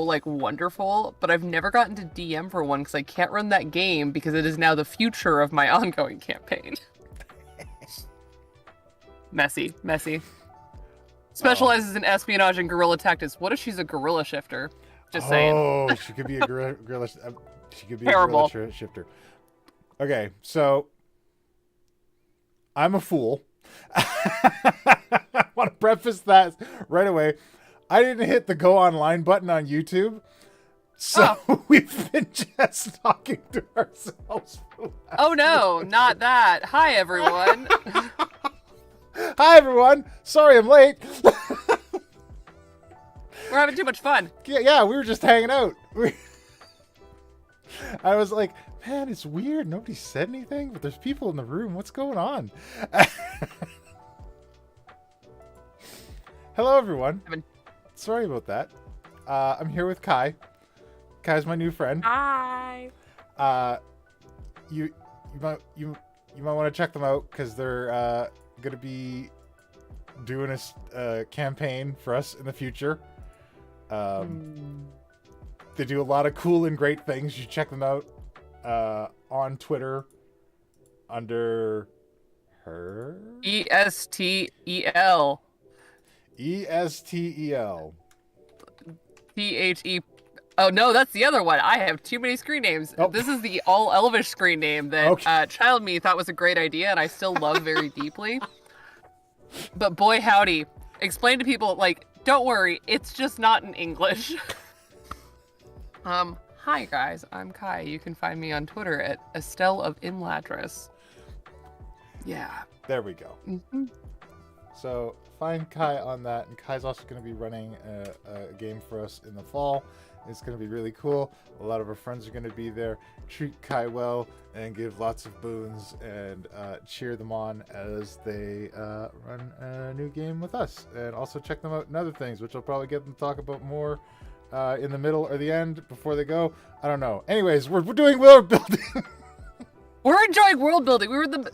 like wonderful, but I've never gotten to DM for one because I can't run that game because it is now the future of my ongoing campaign. Messy. Specializes in espionage and guerrilla tactics. What if she's a guerrilla shifter? Just saying. Oh, she could be a guerrilla. She could be Terrible. a guerrilla shifter. Okay, so I'm a fool. I want to preface that right away. I didn't hit the go online button on YouTube, so we've been just talking to ourselves. Oh no, not that. Hi everyone. Hi everyone. Sorry I'm late. We're having too much fun. Yeah, we were just hanging out. I was like, man, it's weird. Nobody said anything, but there's people in the room. What's going on? Hello, everyone. Sorry about that. I'm here with Kai. Kai's my new friend. Hi. You might want to check them out because they're gonna be doing a campaign for us in the future. They do a lot of cool and great things. You check them out on Twitter under her ESTEL. ESTEL. THE. Oh no, that's the other one. I have too many screen names. Oh. This is the all Elvish screen name that Child Me thought was a great idea, and I still love very deeply. But boy howdy, explain to people, like, don't worry, it's just not in English. Hi guys, I'm Kai. You can find me on Twitter at Estelle of Imladris. Yeah. There we go. Mm-hmm. So find Kai on that, and Kai's also going to be running a game for us in the fall. It's going to be really cool. A lot of our friends are going to be there. Treat Kai well and give lots of boons and cheer them on as they run a new game with us. And also check them out in other things, which I'll probably get them to talk about more in the middle or the end before they go. I don't know. Anyways, we're doing world building. We're enjoying world building.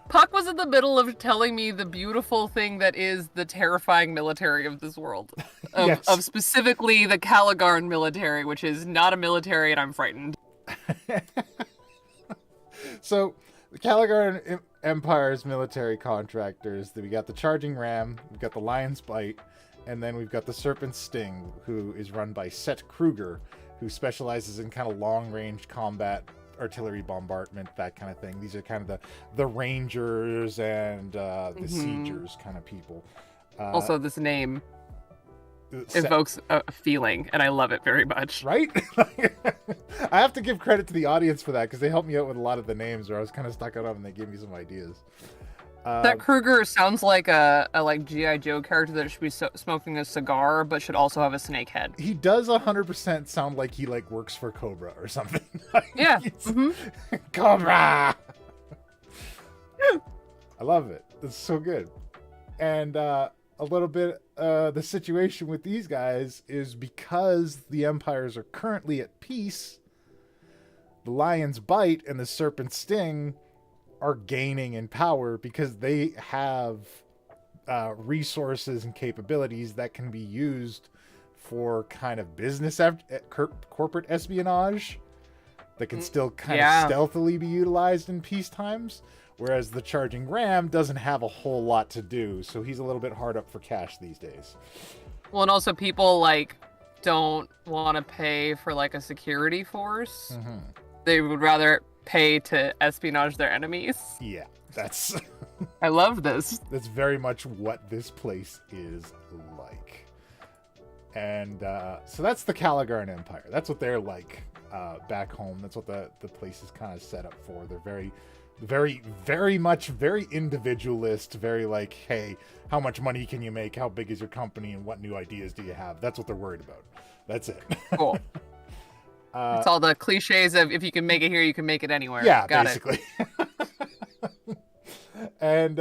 Puck was in the middle of telling me the beautiful thing that is the terrifying military of this world. Yes. Of specifically the Caligarn military, which is not a military, and I'm frightened. So, the Caligarn Empire's military contractors, we got the Charging Ram, we've got the Lion's Bite, and then we've got the Serpent's Sting, who is run by Set Kruger, who specializes in kind of long-range combat, artillery bombardment, that kind of thing. These are kind of the rangers and the siegers kind of people. Also, this name evokes a feeling, and I love it very much. Right? I have to give credit to the audience for that, because they helped me out with a lot of the names, or I was kind of stuck on them, and they gave me some ideas. That Kruger sounds like a like G.I. Joe character that should be smoking a cigar, but should also have a snake head. He does 100% sound like he works for Cobra or something. Yeah. Cobra! I love it. It's so good. And a little bit, the situation with these guys is because the empires are currently at peace, the Lion's Bite and the Serpent's Sting are gaining in power because they have resources and capabilities that can be used for kind of business corporate espionage that can still kind of stealthily be utilized in peace times, whereas the Charging Ram doesn't have a whole lot to do, so he's a little bit hard up for cash these days. Well, and also people don't want to pay for a security force. Mm-hmm. They would rather pay to espionage their enemies. Yeah, that's I love this. That's very much what this place is like. And so that's the Caligarn Empire. That's what they're like back home. That's what the place is kind of set up for. They're very, very, very much very individualist, very hey, how much money can you make? How big is your company? And what new ideas do you have? That's what they're worried about. That's it. Cool. It's all the cliches of if you can make it here, you can make it anywhere. Yeah, Got basically. It. And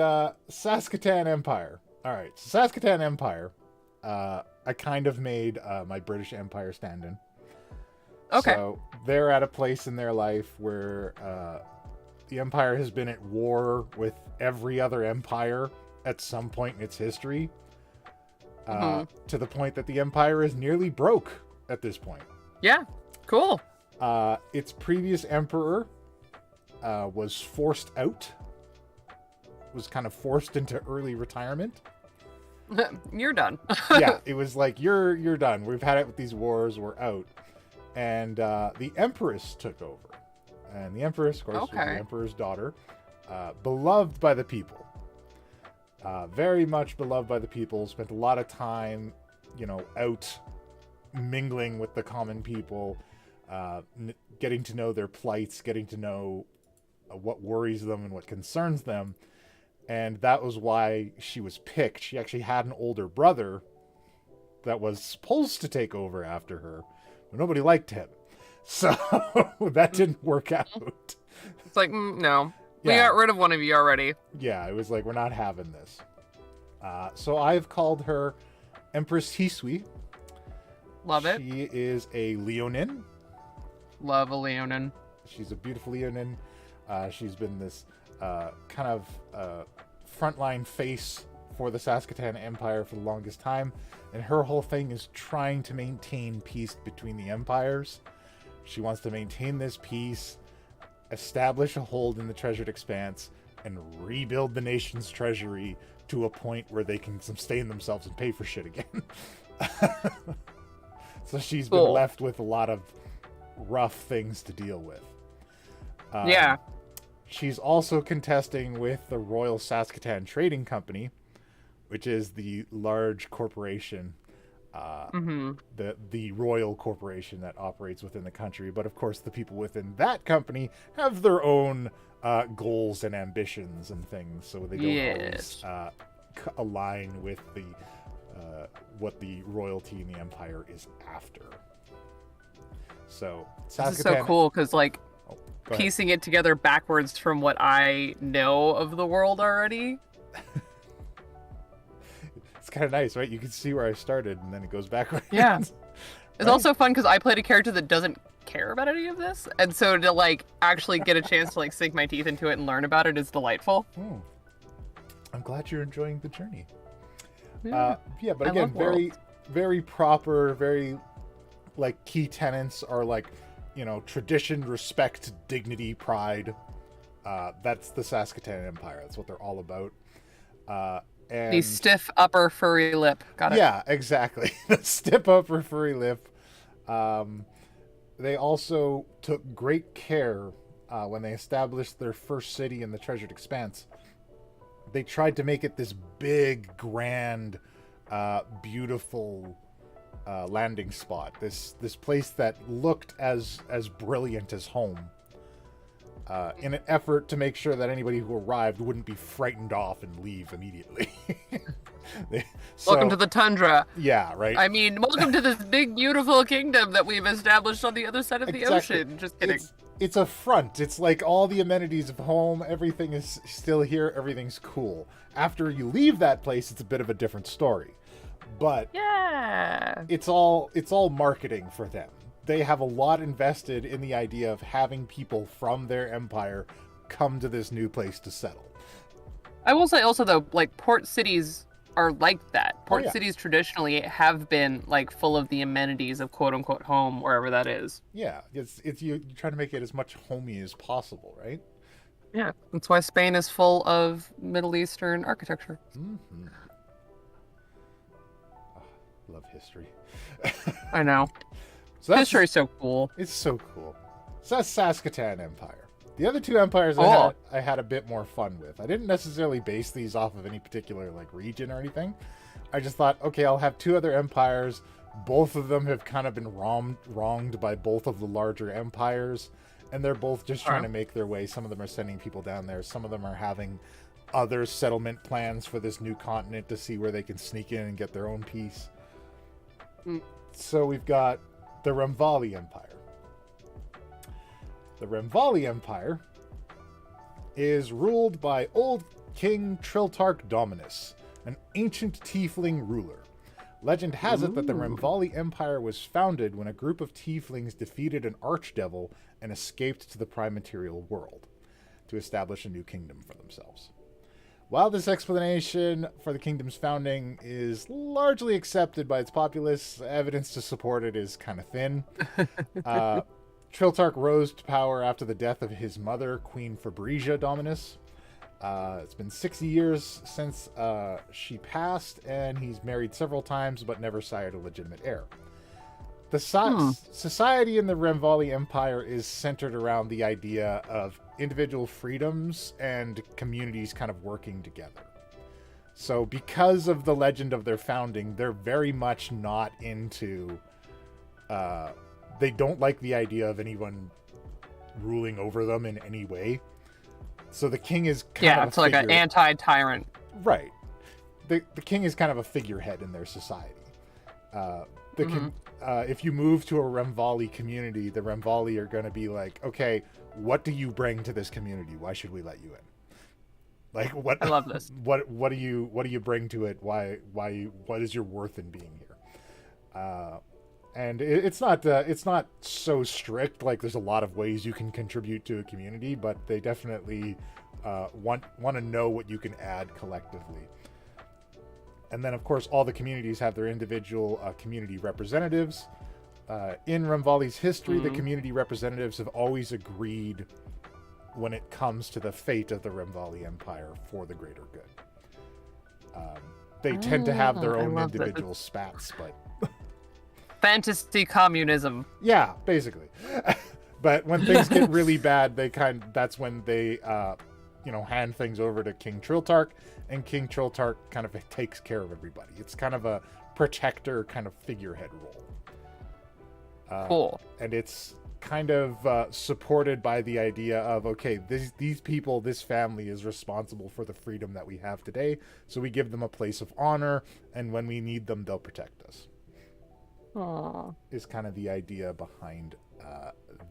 Saskatoon Empire. All right, so Saskatoon Empire. I kind of made my British Empire stand-in. Okay. So they're at a place in their life where the Empire has been at war with every other empire at some point in its history. To the point that the Empire is nearly broke. at this point. Yeah, cool. Its previous emperor was forced out, was kind of forced into early retirement. You're done. Yeah, it was like, you're done. We've had it with these wars. We're out. And the Empress took over. And the Empress, of course, was the Emperor's daughter. Beloved by the people. Very much beloved by the people. Spent a lot of time, out mingling with the common people. Getting to know their plights. Getting to know what worries them and what concerns them. And that was why she was picked. She actually had an older brother that was supposed to take over after her, but nobody liked him. So that didn't work out. It's like, no. We got rid of one of you already. Yeah, it was like, we're not having this. So I've called her Empress Hisui. Love it. She is a Leonin. Love a Leonin. She's a beautiful Leonin. She's been this kind of frontline face for the Saskatoon Empire for the longest time, and her whole thing is trying to maintain peace between the empires. She wants to maintain this peace, establish a hold in the treasured expanse, and rebuild the nation's treasury to a point where they can sustain themselves and pay for shit again. So she's been left with a lot of rough things to deal with. Yeah. She's also contesting with the Royal Saskatoon Trading Company, which is the large corporation, the royal corporation that operates within the country. But of course, the people within that company have their own goals and ambitions and things, so they don't always align with the what the royalty in the empire is after. So Saskatoon, this is so cool because piecing it together backwards from what I know of the world already. It's kind of nice, right? You can see where I started and then it goes backwards. Yeah. It's also fun because I played a character that doesn't care about any of this. And so to actually get a chance to sink my teeth into it and learn about it is delightful. Oh. I'm glad you're enjoying the journey. Yeah, but again, very proper, very key tenets are tradition, respect, dignity, pride. That's the Saskatoon Empire. That's what they're all about. And the stiff upper furry lip. Got it. Yeah, exactly. The stiff upper furry lip. They also took great care when they established their first city in the Treasured Expanse. They tried to make it this big, grand, beautiful landing spot. This place that looked as brilliant as home. In an effort to make sure that anybody who arrived wouldn't be frightened off and leave immediately. Welcome to the tundra. Yeah, right. I mean, welcome to this big, beautiful kingdom that we've established on the other side of the ocean. Just kidding. It's a front. It's like all the amenities of home. Everything is still here. Everything's cool. After you leave that place, it's a bit of a different story. But yeah, it's all marketing for them. They have a lot invested in the idea of having people from their empire come to this new place to settle. I will say also though, port cities are like that. Port cities traditionally have been full of the amenities of quote unquote home, wherever that is. Yeah, it's you try to make it as much homey as possible, right? Yeah, that's why Spain is full of Middle Eastern architecture. Mm-hmm. Oh, love history. I know. So history's so cool. It's so cool. So that's Saskatoon Empire. The other two empires I had a bit more fun with. I didn't necessarily base these off of any particular region or anything. I just thought, okay, I'll have two other empires. Both of them have kind of been wronged by both of the larger empires, and they're both just trying to make their way. Some of them are sending people down there. Some of them are having other settlement plans for this new continent to see where they can sneak in and get their own piece. So we've got the Ramvalli Empire. The Renvali Empire is ruled by old King Triltarch Dominus, an ancient tiefling ruler. Legend has it that the Renvali Empire was founded when a group of tieflings defeated an archdevil and escaped to the prime material world to establish a new kingdom for themselves. While this explanation for the kingdom's founding is largely accepted by its populace, evidence to support it is kind of thin. Triltarch rose to power after the death of his mother, Queen Fabrisia Dominus. It's been 60 years since she passed, and he's married several times but never sired a legitimate heir. The society in the Renvali Empire is centered around the idea of individual freedoms and communities kind of working together. So because of the legend of their founding, they're very much not into... they don't like the idea of anyone ruling over them in any way. So the king is kind of it's like an anti-tyrant. Right. The king is kind of a figurehead in their society. If you move to a Ramvalli community, the Ramvalli are going to be like, okay, what do you bring to this community? Why should we let you in? Like, what? I love this. What do you bring to it? What is your worth in being here? And it's not so strict. Like, there's a lot of ways you can contribute to a community, but they definitely want to know what you can add collectively. And then, of course, all the communities have their individual community representatives. In Ramvalli's history, the community representatives have always agreed when it comes to the fate of the Renvali Empire for the greater good. They tend to have their own individual spats, but... Fantasy communism. Yeah, basically. But when things get really bad, that's when they hand things over to King Triltarch, and King Triltarch kind of takes care of everybody. It's kind of a protector kind of figurehead role. Cool. And it's kind of supported by the idea of, okay, these people, this family is responsible for the freedom that we have today, so we give them a place of honor, and when we need them, they'll protect us. Aww. Is kind of the idea behind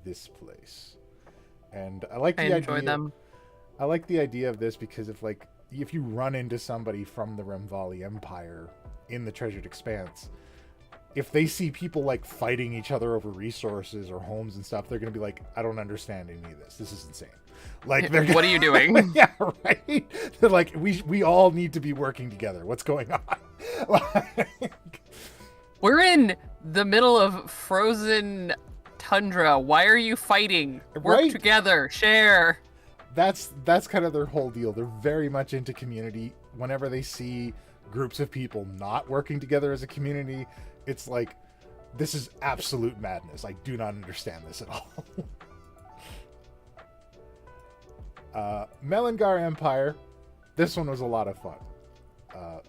this place. And I like the idea. Enjoy them. I like the idea of this because if you run into somebody from the Ramvalli Empire in the Treasured Expanse, if they see people like fighting each other over resources or homes and stuff, they're going to be like, I don't understand any of this. This is insane. Like, what are you doing? Yeah, right. They're like, we all need to be working together. What's going on? We're in the middle of frozen tundra. Why are you fighting? Work together. Share. That's kind of their whole deal. They're very much into community. Whenever they see groups of people not working together as a community, it's like, this is absolute madness. I do not understand this at all. Melangar Empire. This one was a lot of fun.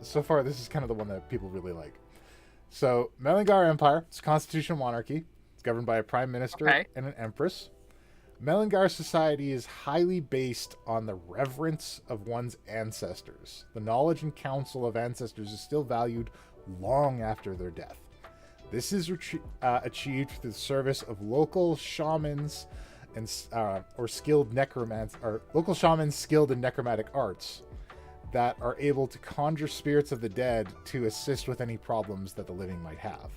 So far, this is kind of the one that people really like. So, Melangar Empire, it's a constitutional monarchy. It's governed by a prime minister and an empress. Melangar society is highly based on the reverence of one's ancestors. The knowledge and counsel of ancestors is still valued long after their death. This is achieved through the service of local shamans and or skilled necromancy, or local shamans skilled in necromantic arts that are able to conjure spirits of the dead to assist with any problems that the living might have.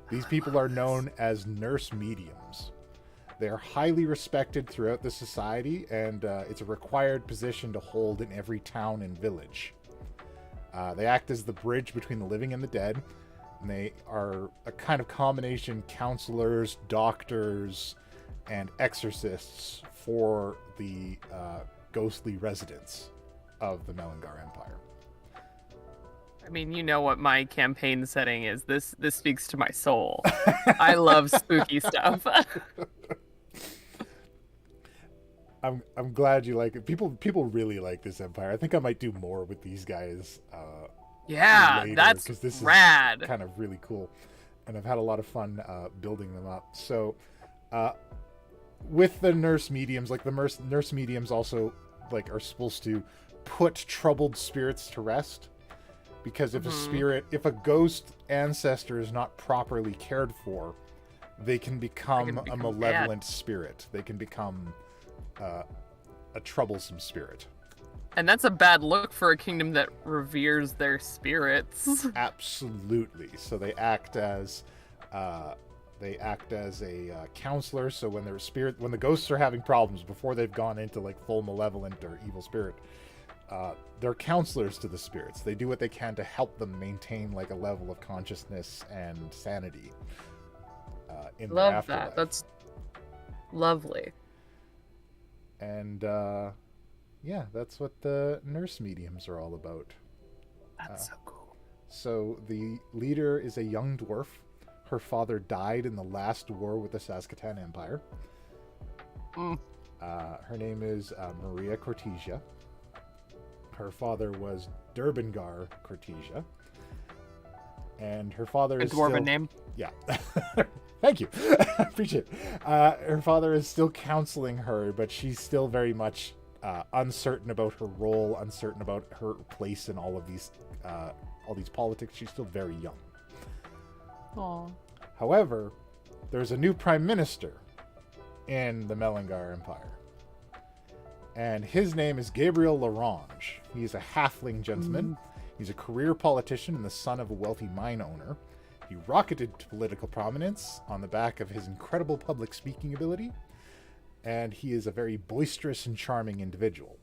These people are known as nurse mediums. They are highly respected throughout the society, and it's a required position to hold in every town and village. They act as the bridge between the living and the dead, and they are a kind of combination counselors, doctors, and exorcists for the ghostly residents of the Melangar Empire. I mean, you know what my campaign setting is. This speaks to my soul. I love spooky stuff. I'm glad you like it. People really like this empire. I think I might do more with these guys. Yeah, later, that's this rad. Is kind of really cool, and I've had a lot of fun building them up. So, with the nurse mediums, like the nurse mediums also are supposed to put troubled spirits to rest, because if a ghost ancestor is not properly cared for, they can become a malevolent spirit. They can become a troublesome spirit. And that's a bad look for a kingdom that reveres their spirits. Absolutely. So they act as a counselor. So when the ghosts are having problems before they've gone into full malevolent or evil spirit, they're counselors to the spirits. They do what they can to help them maintain like a level of consciousness and sanity in their afterlife. Love that. That's lovely. And yeah, that's what the nurse mediums are all about. That's so cool. So the leader is a young dwarf. Her father died in the last war with the Saskatoon Empire. Her name is Maria Cortesia. Her father was Durbangar Cortesia. And her father is dwarven still... name. Yeah. Thank you. Appreciate it. Her father is still counseling her, but she's still very much uncertain about her role, uncertain about her place in all these politics. She's still very young. Aww. However, there's a new prime minister in the Melangar Empire. And his name is Gabriel Larange. He's a halfling gentleman. He's a career politician and the son of a wealthy mine owner. He rocketed to political prominence on the back of his incredible public speaking ability. And he is a very boisterous and charming individual.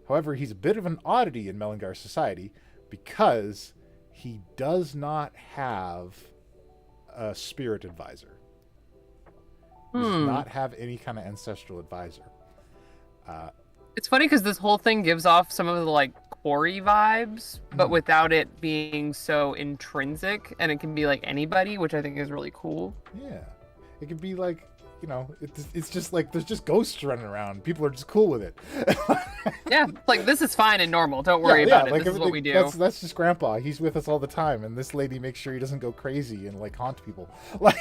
However, he's a bit of an oddity in Melangar society because he does not have a spirit advisor. He does not have any kind of ancestral advisor. It's funny because this whole thing gives off some of the like quarry vibes, but without it being so intrinsic, and it can be like anybody, which I think is really cool. Yeah, it could be like, you know, it's just like there's just ghosts running around. People are just cool with it. Yeah, like this is fine and normal. Don't worry about it. Like, this is what we do. That's just Grandpa. He's with us all the time, and this lady makes sure he doesn't go crazy and like haunt people. Like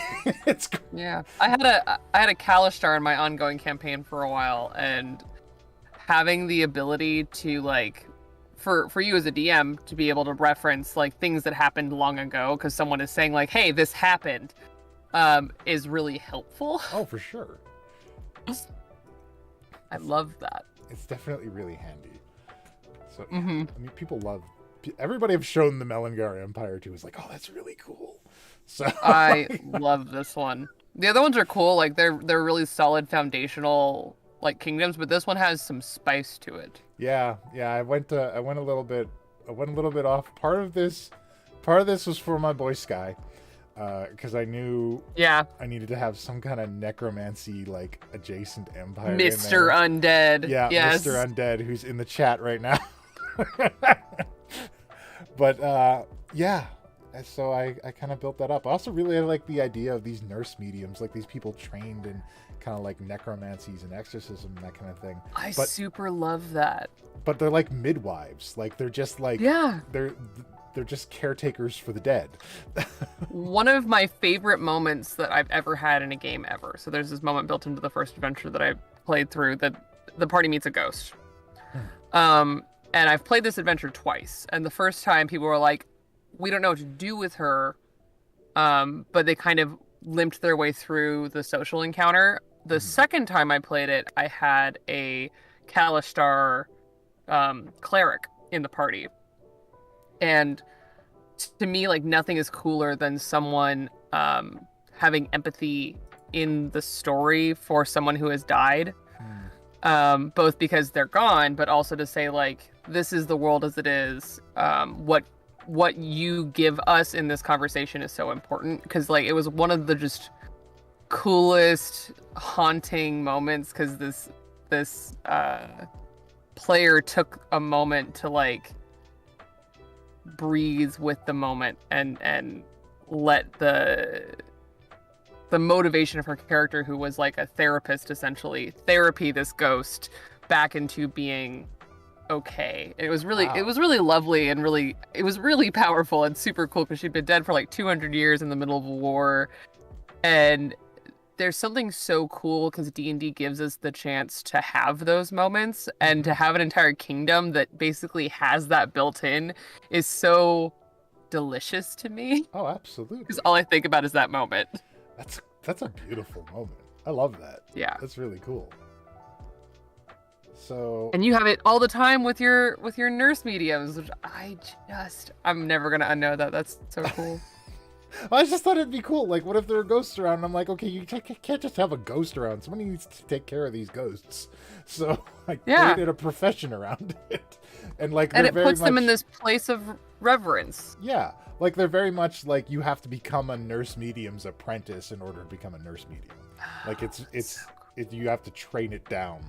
it's. Yeah, I had a Kalistar in my ongoing campaign for a while, and having the ability to like, for you as a DM to be able to reference like things that happened long ago because someone is saying like, hey, this happened, is really helpful. Oh, for sure. I love that. It's definitely really handy. So yeah, I mean, everybody I've shown the Melangar Empire to is like, oh, that's really cool. So I love this one. The other ones are cool, like they're really solid foundational like kingdoms, but this one has some spice to it. Yeah. I went a little bit off. Part of this was for my boy Sky, because I knew I needed to have some kind of necromancy like adjacent empire. Mr. Undead. Yeah, yes. Mr. Undead, who's in the chat right now. But yeah. So I kind of built that up. I also really like the idea of these nurse mediums, like these people trained in kind of like necromancies and exorcism and that kind of thing. I super love that. But they're like midwives. Like they're just like they're just caretakers for the dead. One of my favorite moments that I've ever had in a game ever. So there's this moment built into the first adventure that I played through that the party meets a ghost. And I've played this adventure twice. And the first time people were like, we don't know what to do with her. But they kind of limped their way through the social encounter. The second time I played it, I had a Kalistar cleric in the party. And to me, like, nothing is cooler than someone having empathy in the story for someone who has died. Both because they're gone, but also to say, like, this is the world as it is. What you give us in this conversation is so important. Because, like, it was one of the just coolest, haunting moments, because this player took a moment to, like, breathe with the moment and let the motivation of her character, who was like a therapist, essentially therapy this ghost back into being okay. And it was really lovely, and it was really powerful and super cool, because she'd been dead for like 200 years in the middle of a war. And there's something so cool, because D&D gives us the chance to have those moments, and to have an entire kingdom that basically has that built in is so delicious to me. Oh, absolutely. Because all I think about is that moment. That's a beautiful moment. I love that. Yeah. That's really cool. So, and you have it all the time with your nurse mediums, which I'm never gonna unknow that. That's so cool. I just thought it'd be cool. Like, what if there are ghosts around? And I'm like, okay, you can't just have a ghost around. Somebody needs to take care of these ghosts. So I created a profession around it. And like, and it puts them in this place of reverence. Yeah, like they're very much like you have to become a nurse medium's apprentice in order to become a nurse medium. Like you have to train it down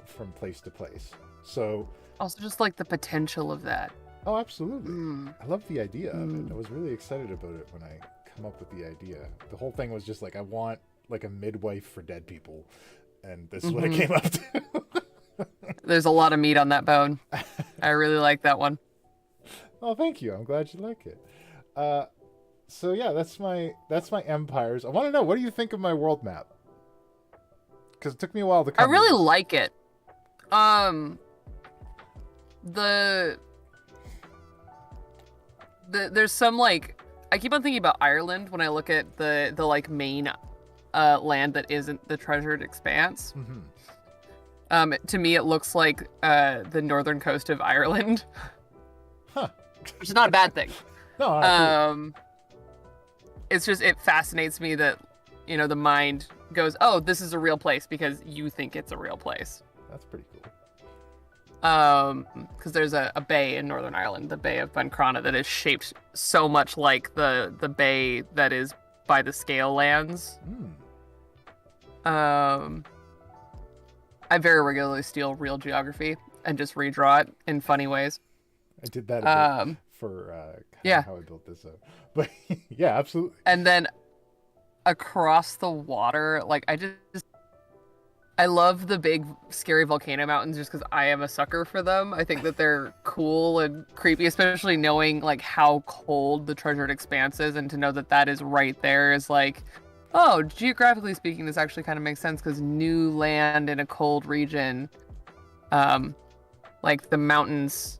from place to place. So also just like the potential of that. Oh, absolutely. I love the idea of it. I was really excited about it when I come up with the idea. The whole thing was just like, I want like a midwife for dead people. And this is what it came up to. There's a lot of meat on that bone. I really like that one. Oh, thank you. I'm glad you like it. So yeah, that's my empires. I want to know, what do you think of my world map? Because it took me a while to come. I really like it. There's some like, I keep on thinking about Ireland when I look at the like main land that isn't the treasured expanse. To me, it looks like the northern coast of Ireland. Huh. Which is not a bad thing. No. It's just, it fascinates me that, you know, the mind goes, oh, this is a real place because you think it's a real place. That's pretty cool. Because there's a bay in Northern Ireland, the Bay of Buncrana, that is shaped so much like the bay that is by the Scale Lands. I very regularly steal real geography and just redraw it in funny ways. I did that a bit for how I built this up. But yeah, absolutely. And then across the water, like I love the big scary volcano mountains just because I am a sucker for them. I think that they're cool and creepy, especially knowing like how cold the treasured expanse is, and to know that that is right there is like, oh, geographically speaking, this actually kind of makes sense because new land in a cold region, like the mountains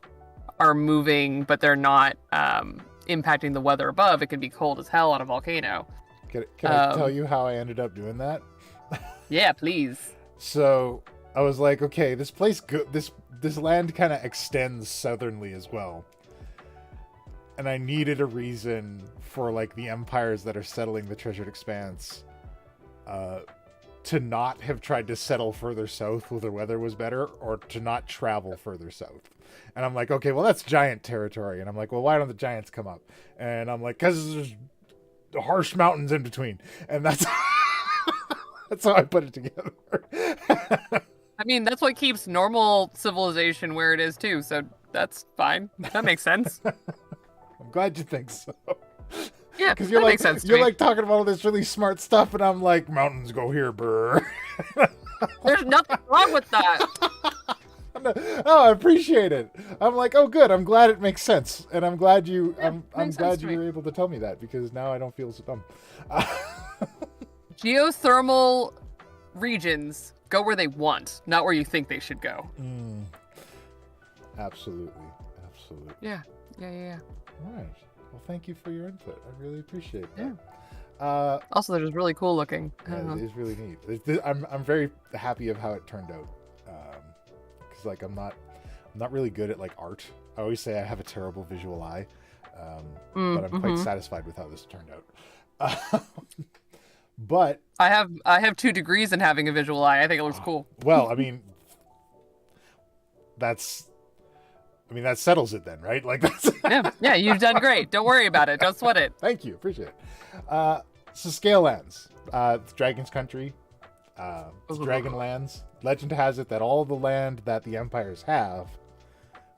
are moving, but they're not impacting the weather above. It can be cold as hell on a volcano. Can I tell you how I ended up doing that? Yeah, please. So I was like, okay, this place, this land kind of extends southernly as well, and I needed a reason for like the empires that are settling the treasured expanse to not have tried to settle further south where the weather was better, or to not travel further south. And I'm like, okay, well, that's giant territory. And I'm like, well, why don't the giants come up? And I'm like, because there's harsh mountains in between. And that's that's how I put it together. I mean, that's what keeps normal civilization where it is too, so that's fine. That makes sense. I'm glad you think so. Yeah, because you're makes sense. You're like talking about all this really smart stuff, and I'm like, mountains go here, brr. There's nothing wrong with that. Oh, I appreciate it. I'm like, oh, good. I'm glad it makes sense, and I'm glad you. I'm glad you were able to tell me that, because now I don't feel so dumb. Geothermal regions go where they want, not where you think they should go. Absolutely. Yeah. All right. Well, thank you for your input. I really appreciate that. Yeah. Also, they're just really cool looking. Yeah, it is really neat. I'm very happy of how it turned out. Because like I'm not really good at like art. I always say I have a terrible visual eye, but I'm quite satisfied with how this turned out. But I have 2 degrees in having a visual eye. I think it looks cool. Well, I mean, that settles it then, right? Like that's yeah, you've done great. Don't worry about it. Don't sweat it. Thank you, appreciate it. So Scale Lands, it's Dragon's Country, it's Dragonlands. Legend has it that all the land that the empires have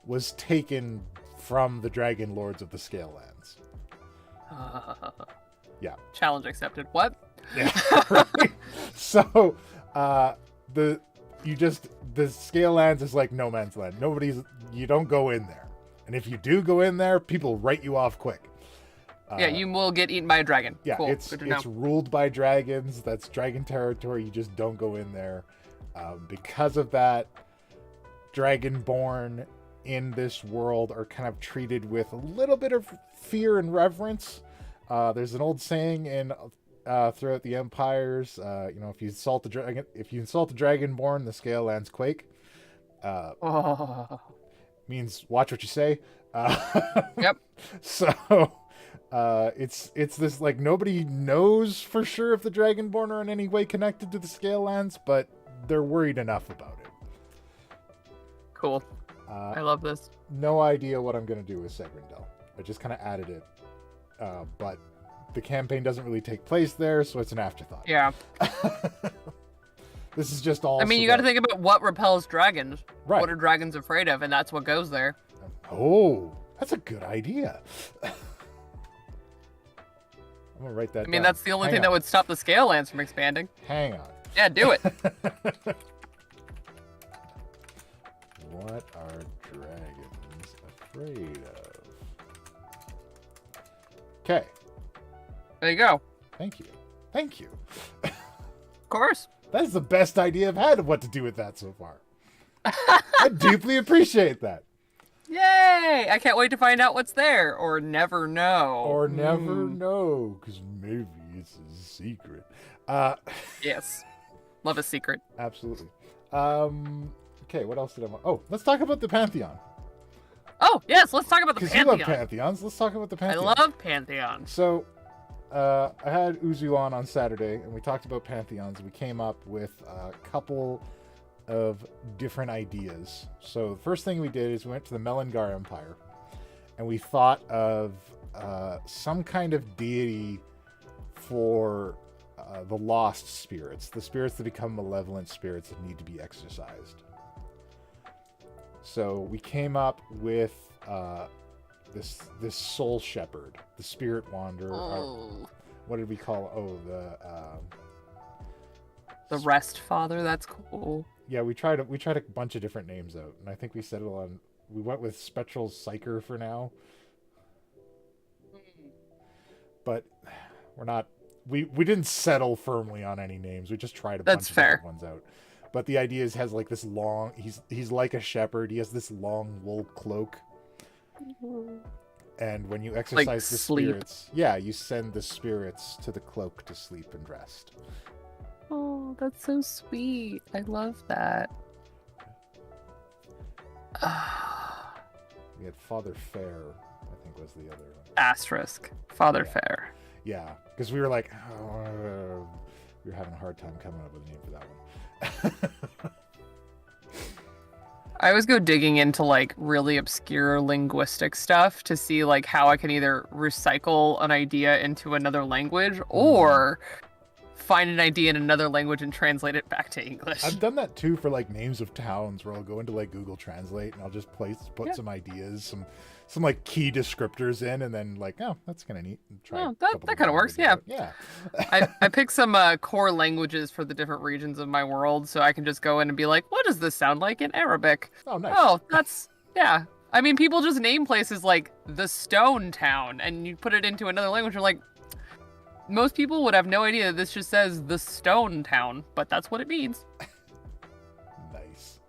was taken from the Dragon Lords of the Scale Lands. Yeah. Challenge accepted. What? Yeah. Right. So, the Scale Lands is like no man's land. You don't go in there. And if you do go in there, people write you off quick. Yeah, you will get eaten by a dragon. Yeah, cool. it's ruled by dragons. That's dragon territory. You just don't go in there. Because of that, Dragonborn in this world are kind of treated with a little bit of fear and reverence. There's an old saying throughout the empires, if you insult the Dragonborn, the Scale Lands quake. Means watch what you say. Yep. So, It's this like nobody knows for sure if the Dragonborn are in any way connected to the Scale Lands, but they're worried enough about it. Cool. I love this. No idea what I'm gonna do with Segrindel. I just kind of added it, but the campaign doesn't really take place there, so it's an afterthought. Yeah. This is just all. I mean, you got to think about what repels dragons. Right. What are dragons afraid of, and that's what goes there. Oh, that's a good idea. I'm gonna write that down. I mean, that's the only thing that would stop the Scale Lands from expanding. Hang on. Yeah, do it. What are dragons afraid of? Okay. There you go. Thank you. Thank you. Of course. That's the best idea I've had of what to do with that so far. I deeply appreciate that. Yay! I can't wait to find out what's there, or never know. Or never know, because maybe it's a secret. Yes. Love a secret. Absolutely. Okay, what else did I want? Oh, let's talk about the Pantheon. Oh, yes, let's talk about the Pantheon. Pantheon. You love Pantheons. Let's talk about the Pantheon. I love Pantheons. So, I had Uzu on Saturday, and we talked about Pantheons. We came up with a couple of different ideas. So the first thing we did is we went to the Melangar Empire, and we thought of some kind of deity for the lost spirits, the spirits that become malevolent spirits that need to be exorcised. So we came up with this soul shepherd, the spirit wanderer. Oh. What did we call? The Rest Father. That's cool. Yeah, we tried a bunch of different names out, and I think we settled on. We went with Spectral Psyker for now, but we're not. We didn't settle firmly on any names. We just tried a bunch of different ones out. But the idea is has like this long. He's like a shepherd. He has this long wool cloak. And when you exercise like the sleep. spirits, yeah, you send the spirits to the cloak to sleep and rest. Oh, that's so sweet. I love that. We had Father Fair, I think was the other one. Asterisk. Father Fair. Yeah, because we were like, we were having a hard time coming up with a name for that one. I always go digging into like really obscure linguistic stuff to see like how I can either recycle an idea into another language or find an idea in another language and translate it back to English. I've done that too for like names of towns where I'll go into like Google Translate and I'll just put some ideas, some like key descriptors in, and then like, oh, that's kind of neat. And try that kind of works. Yeah. Yeah. I picked some core languages for the different regions of my world, so I can just go in and be like, what does this sound like in Arabic? Oh, nice. Oh, that's, yeah. I mean, people just name places like the Stone Town, and you put it into another language, you're like, most people would have no idea that this just says the Stone Town, but that's what it means. Nice.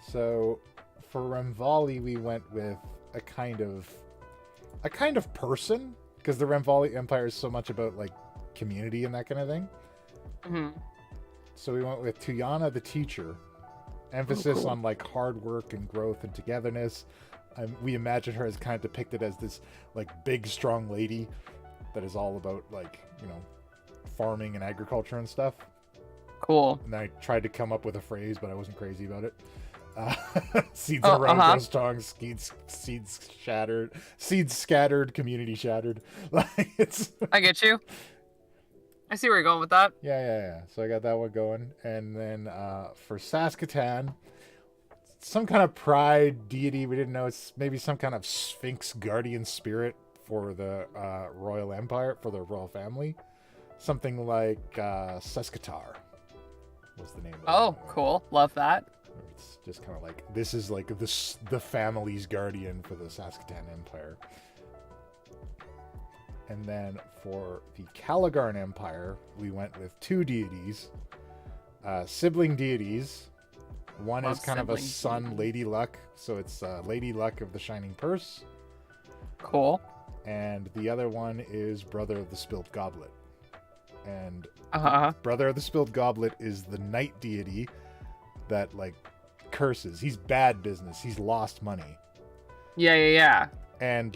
So for Renvali, we went with a kind of person, because the Ramvalli Empire is so much about like community and that kind of thing. Mm-hmm. So we went with Tuyana the teacher, emphasis on like hard work and growth and togetherness. We imagine her as kind of depicted as this like big strong lady that is all about like, you know, farming and agriculture and stuff. Cool. And I tried to come up with a phrase, but I wasn't crazy about it. Seeds in a row, grow strong, seeds scattered, community shattered. Like it's. I get you. I see where you're going with that. Yeah. So I got that one going, and then for Saskatoon, some kind of pride deity. We didn't know. It's maybe some kind of Sphinx guardian spirit for the royal empire, for the royal family. Something like Seskatar was the name of it. Oh, cool. Love that. It's just kind of like, this is like the family's guardian for the Saskatoon Empire. And then for the Caligarn Empire, we went with two deities, sibling deities. One is kind of a sun, Lady Luck, so it's Lady Luck of the Shining Purse. Cool. And the other one is Brother of the Spilled Goblet. And Brother of the Spilled Goblet is the night deity that like curses. He's bad business. He's lost money. Yeah. And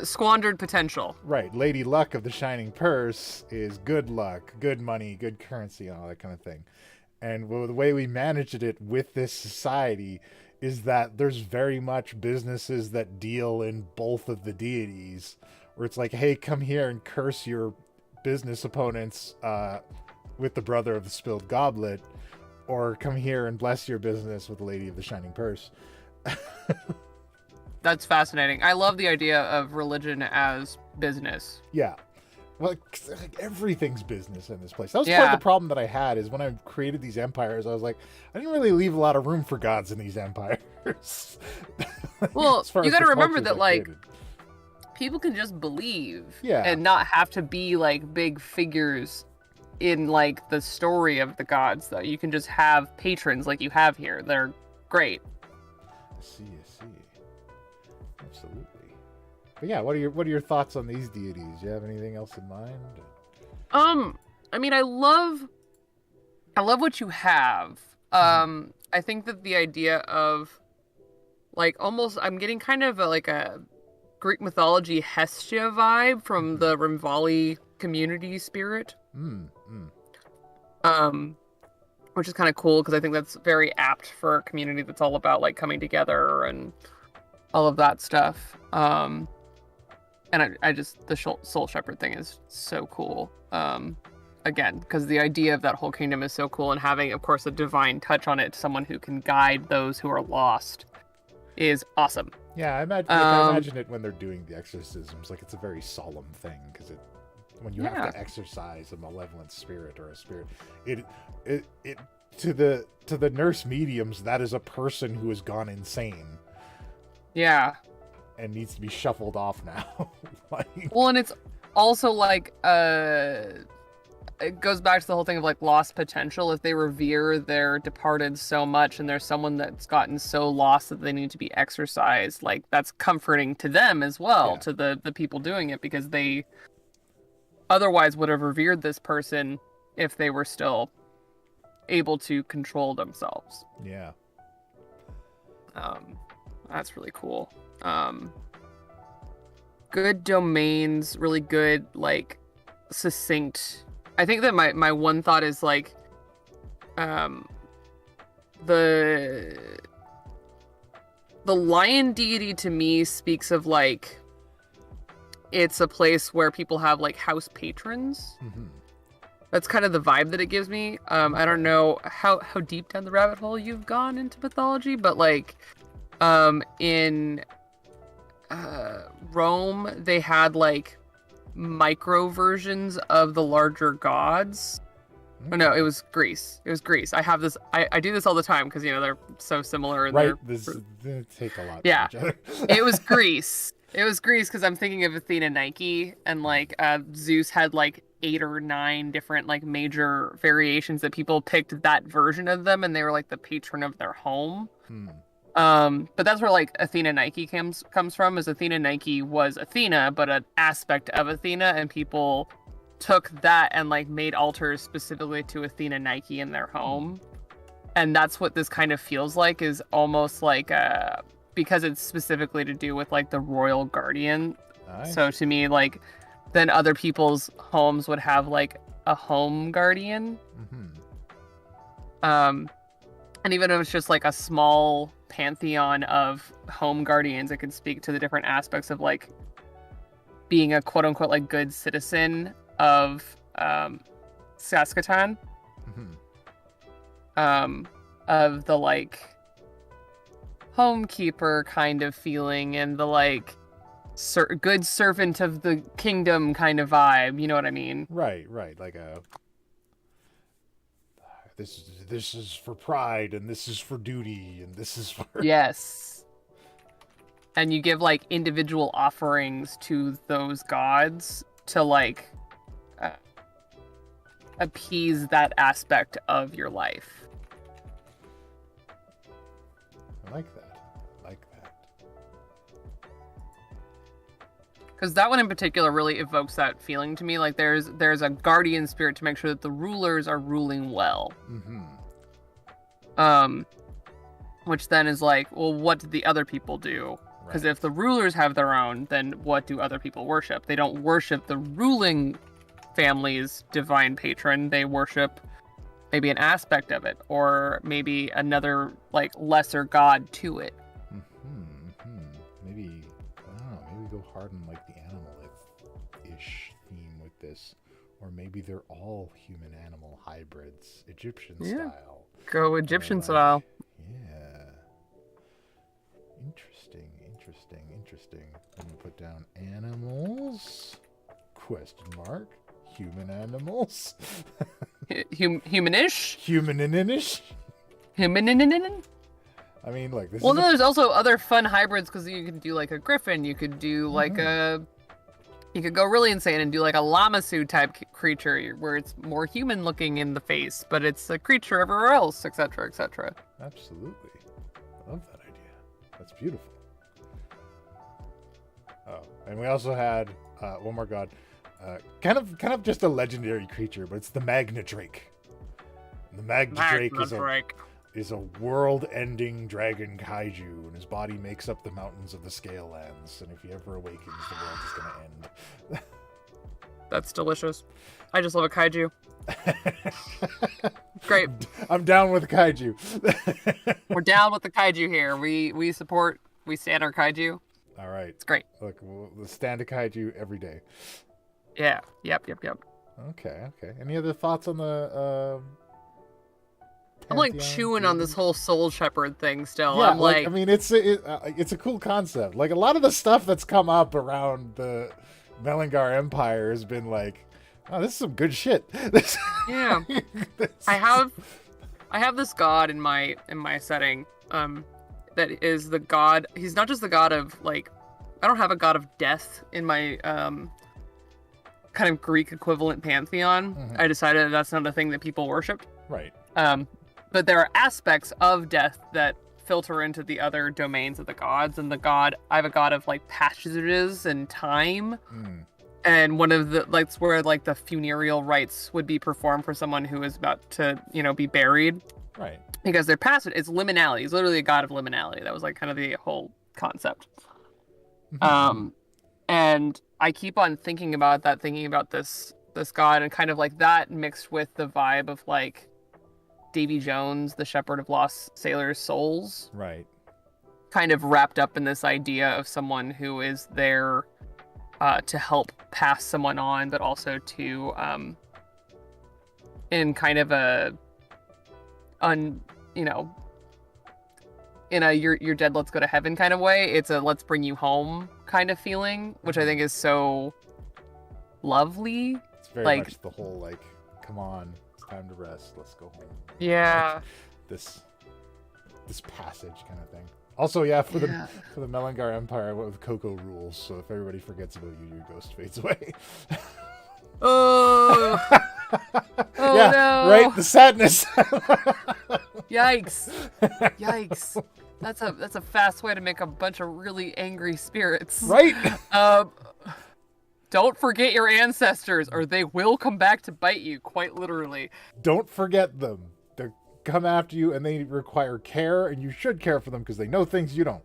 squandered potential. Right. Lady Luck of the Shining Purse is good luck, good money, good currency, and all that kind of thing. And the way we managed it with this society is that there's very much businesses that deal in both of the deities, where it's like, hey, come here and curse your business opponents with the Brother of the Spilled Goblet, or come here and bless your business with the Lady of the Shining Purse. That's fascinating. I love the idea of religion as business. Yeah. Well, like everything's business in this place. That was part of the problem that I had, is when I created these empires, I was like, I didn't really leave a lot of room for gods in these empires. Well, you got to remember that, like, people can just believe and not have to be, like, big figures in, like, the story of the gods, though. You can just have patrons like you have here. They're great. I see. Absolutely. But yeah, what are your thoughts on these deities? Do you have anything else in mind? I mean, I love what you have. I think that the idea of, like, almost, I'm getting kind of like a Greek mythology Hestia vibe from the Renvali community spirit. Which is kind of cool, because I think that's very apt for a community that's all about, like, coming together and all of that stuff. And I just, the Soul Shepherd thing is so cool. Again, because the idea of that whole kingdom is so cool, and having, of course, a divine touch on it, someone who can guide those who are lost, is awesome. Yeah, I imagine it when they're doing the exorcisms. Like, it's a very solemn thing, because when you have to exorcise a malevolent spirit or a spirit, it to the nurse mediums, that is a person who has gone insane. Yeah. And needs to be shuffled off now. Well, and it's also like, it goes back to the whole thing of, like, lost potential. If they revere their departed so much, and there's someone that's gotten so lost that they need to be exorcised, like, that's comforting to them as well, to the people doing it, because they otherwise would have revered this person if they were still able to control themselves. Yeah. That's really cool. Good domains, really good, like, succinct. I think that my one thought is, like, the lion deity to me speaks of, like, it's a place where people have, like, house patrons. That's kind of the vibe that it gives me. I don't know how deep down the rabbit hole you've gone into mythology, but, like, in Rome, they had, like, micro versions of the larger gods. Oh, no, it was Greece. I have this. I do this all the time, because, you know, they're so similar. And right. They take a lot. Yeah. From each other. It was Greece. Because I'm thinking of Athena Nike, and, like, Zeus had, like, 8 or 9 different, like, major variations that people picked that version of them, and they were, like, the patron of their home. But that's where, like, Athena Nike comes from, is Athena Nike was Athena, but an aspect of Athena, and people took that and, like, made altars specifically to Athena Nike in their home. And that's what this kind of feels like, is almost like, because it's specifically to do with, like, the royal guardian. Nice. So to me, like, then other people's homes would have, like, a home guardian. And even if it's just, like, a small pantheon of home guardians, it can speak to the different aspects of, like, being a quote-unquote, like, good citizen of Saskatoon. Of the, like, homekeeper kind of feeling, and the, like, good servant of the kingdom kind of vibe. You know what I mean? Right. Like a... This is for pride, and this is for duty, and this is for... Yes. And you give, like, individual offerings to those gods to, like, appease that aspect of your life. I like that. Because that one in particular really evokes that feeling to me. Like, there's a guardian spirit to make sure that the rulers are ruling well. Which then is like, well, what did the other people do? Because if the rulers have their own, then what do other people worship? They don't worship the ruling family's divine patron. They worship maybe an aspect of it, or maybe another like lesser god to it. Maybe I don't know. Maybe go hard on like the animal-ish theme with this, or maybe they're all human-animal hybrids, Egyptian style. Go Egyptian style. Yeah. Interesting. I'm gonna put down animals? ? Human animals? Humanish? Humaninish? Humanish? I mean, like this. Well, there's also other fun hybrids because you can do like a griffin. You could do like you could go really insane and do like a Lamasu type creature where it's more human looking in the face, but it's a creature everywhere else, etc., etc. Absolutely. I love that idea. That's beautiful. Oh, and we also had one more god. Kind of just a legendary creature, but it's the Magna Drake. And the Magna Drake is a world-ending dragon kaiju, and his body makes up the mountains of the Scale Lands. And if he ever awakens, the world is going to end. That's delicious. I just love a kaiju. Great. I'm down with kaiju. We're down with the kaiju here. We stand our kaiju. All right. It's great. Look, we'll stand a kaiju every day. Yeah. Yep. Okay. Any other thoughts on the I'm like chewing on this whole soul shepherd thing still. Yeah, I'm like I mean, it's a cool concept. Like a lot of the stuff that's come up around the Melangar Empire has been like, oh, this is some good shit. Yeah. I have this god in my setting that is the god. He's not just the god of like, I don't have a god of death in my kind of Greek equivalent pantheon. Mm-hmm. I decided that's not a thing that people worshipped. Right. But there are aspects of death that filter into the other domains of the gods. And I have a god of like passages and time. And one of the, like, where like the funereal rites would be performed for someone who is about to, be buried. Right. Because their passage, it's liminality. He's literally a god of liminality. That was like kind of the whole concept. And I keep on thinking about this god, and kind of like that mixed with the vibe of like Davy Jones, the shepherd of lost sailors' souls. Right. Kind of wrapped up in this idea of someone who is there to help pass someone on, but also to in kind of in a you're dead, let's go to heaven kind of way. It's a let's bring you home kind of feeling, which I think is so lovely. It's very much the whole like, come on, it's time to rest, let's go home. Yeah. Like, this passage kind of thing. Also, yeah, for the Melangar Empire, I went with Coco rules, so if everybody forgets about you, your ghost fades away. Oh. Oh yeah, no. Right? The sadness. Yikes. That's a fast way to make a bunch of really angry spirits. Right? Don't forget your ancestors, or they will come back to bite you, quite literally. Don't forget them. They come after you, and they require care, and you should care for them because they know things you don't.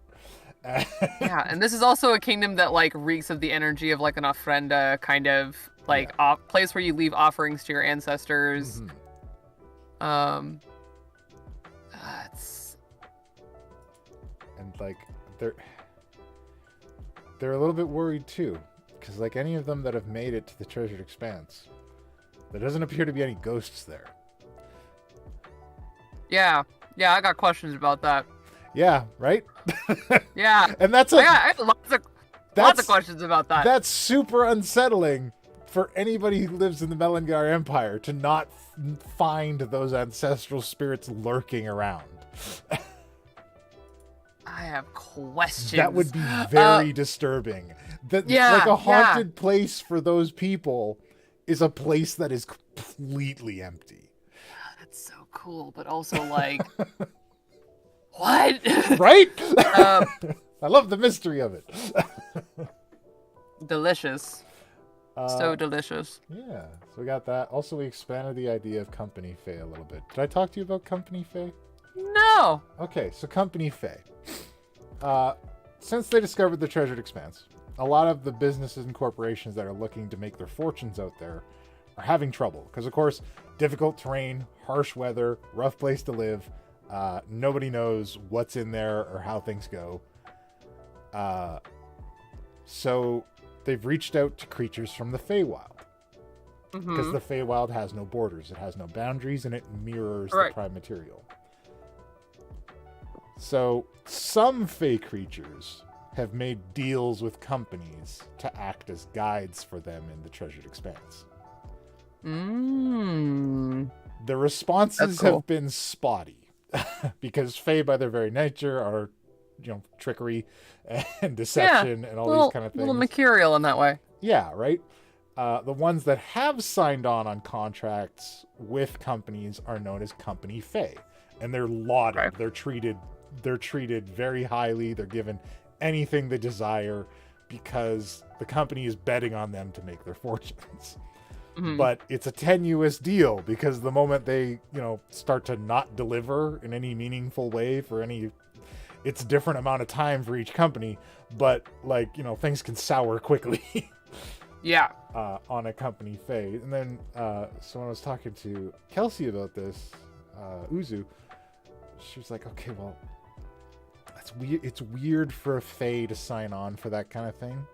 Yeah, and this is also a kingdom that like reeks of the energy of like an ofrenda kind of like place where you leave offerings to your ancestors. It's... And like they're a little bit worried too, because like any of them that have made it to the treasured expanse, there doesn't appear to be any ghosts there. Yeah, I got questions about that. Yeah, right? Yeah. And I have lots of questions about that. That's super unsettling for anybody who lives in the Melangar Empire to not find those ancestral spirits lurking around. I have questions. That would be very disturbing. Like a haunted place for those people is a place that is completely empty. That's so cool, but also like... What? Right? I love the mystery of it. Delicious. So delicious. Yeah, so we got that. Also, we expanded the idea of Company Fae a little bit. Did I talk to you about Company Fae? No. Okay, so Company Fae. since they discovered the treasured expanse, a lot of the businesses and corporations that are looking to make their fortunes out there are having trouble. Because, of course, difficult terrain, harsh weather, rough place to live. Nobody knows what's in there or how things go. So they've reached out to creatures from the Feywild. Because the Feywild has no borders. It has no boundaries, and it mirrors the prime material. So some Fey creatures have made deals with companies to act as guides for them in the treasured expanse. The responses have been spotty because Fey by their very nature are, trickery and deception and all these kind of things. A little mercurial in that way. Yeah, right? The ones that have signed on contracts with companies are known as Company Fey, and they're lauded. Okay. They're treated very highly. They're given anything they desire because the company is betting on them to make their fortunes. But it's a tenuous deal because the moment they, start to not deliver in any meaningful way it's a different amount of time for each company, but things can sour quickly. Yeah. On a Company Fey. And then, so when I was talking to Kelsey about this, Uzu, she was like, okay, well, that's weird. It's weird for a Fey to sign on for that kind of thing.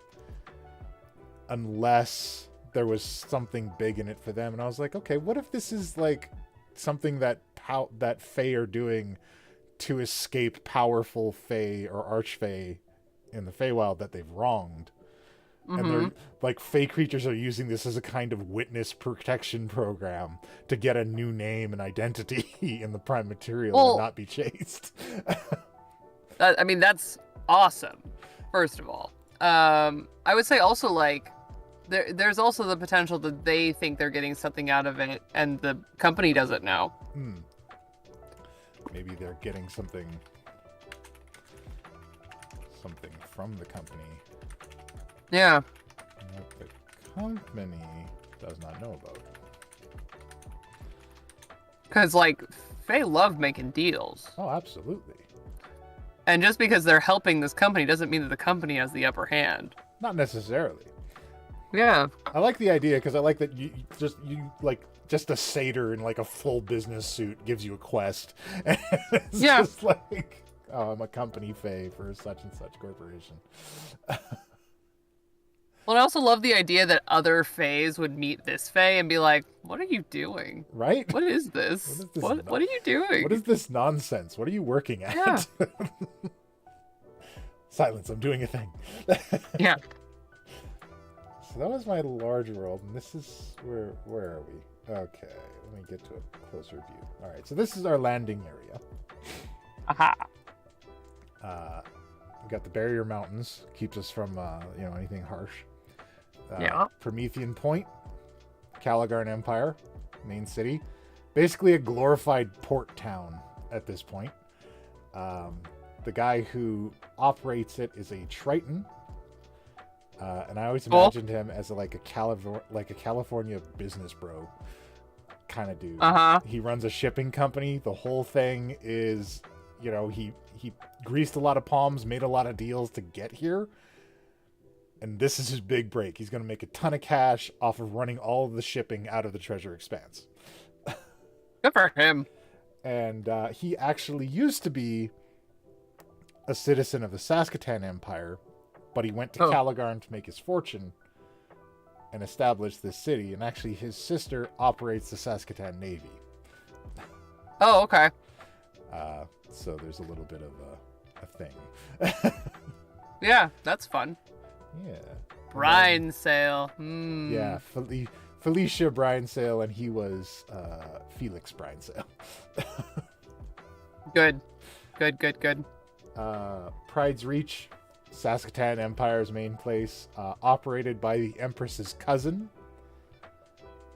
Unless there was something big in it for them. And I was like, okay, what if this is something that Fey are doing to escape powerful Fey or Archfey in the Feywild that they've wronged? And they're Fey creatures are using this as a kind of witness protection program to get a new name and identity in the prime material and not be chased. That's awesome. First of all, I would say also there's also the potential that they think they're getting something out of it and the company doesn't know. Maybe they're getting something from the company. Yeah. That the company does not know about. Because, Fey love making deals. Oh, absolutely. And just because they're helping this company doesn't mean that the company has the upper hand. Not necessarily. Yeah. I like the idea because I like that you just a satyr in a full business suit gives you a quest. And it's just I'm a Company Fey for such and such corporation. Well, I also love the idea that other Fays would meet this Fey and be like, what are you doing? Right? What is this? What are you doing? What is this nonsense? What are you working at? Yeah. Silence, I'm doing a thing. Yeah. So that was my large world, and this is, where are we? Okay, let me get to a closer view. All right, so this is our landing area. Aha. We got the Barrier Mountains, keeps us from, anything harsh. Promethean Point, Caligarn Empire, main city. Basically a glorified port town at this point. The guy who operates it is a Triton. And I always imagined him as a California business bro kind of dude. He runs a shipping company. The whole thing is, he greased a lot of palms, made a lot of deals to get here. And this is his big break. He's going to make a ton of cash off of running all of the shipping out of the treasure expanse. Good for him. And he actually used to be a citizen of the Saskatoon Empire, but he went to Caligarn to make his fortune and establish this city. And actually, his sister operates the Saskatoon Navy. Oh, okay. So there's a little bit of a thing. Yeah, that's fun. Yeah. Brine Sail. Yeah, Felicia Brine Sail, and he was Felix Brine Sail. Good. Pride's Reach, Saskatoon Empire's main place, operated by the Empress's cousin.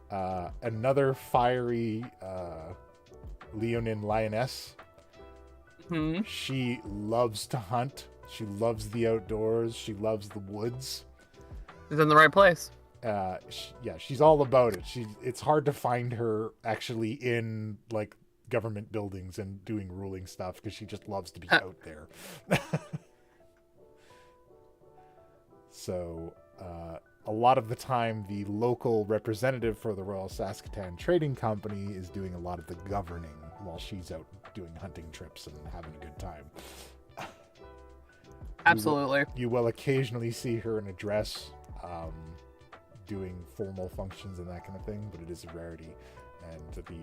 Another fiery Leonine lioness. She loves to hunt. She loves the outdoors. She loves the woods. She's in the right place. She's all about it. It's hard to find her actually in government buildings and doing ruling stuff because she just loves to be out there. So a lot of the time, the local representative for the Royal Saskatoon Trading Company is doing a lot of the governing while she's out doing hunting trips and having a good time. Absolutely. You will occasionally see her in a dress doing formal functions and that kind of thing, but it is a rarity. And the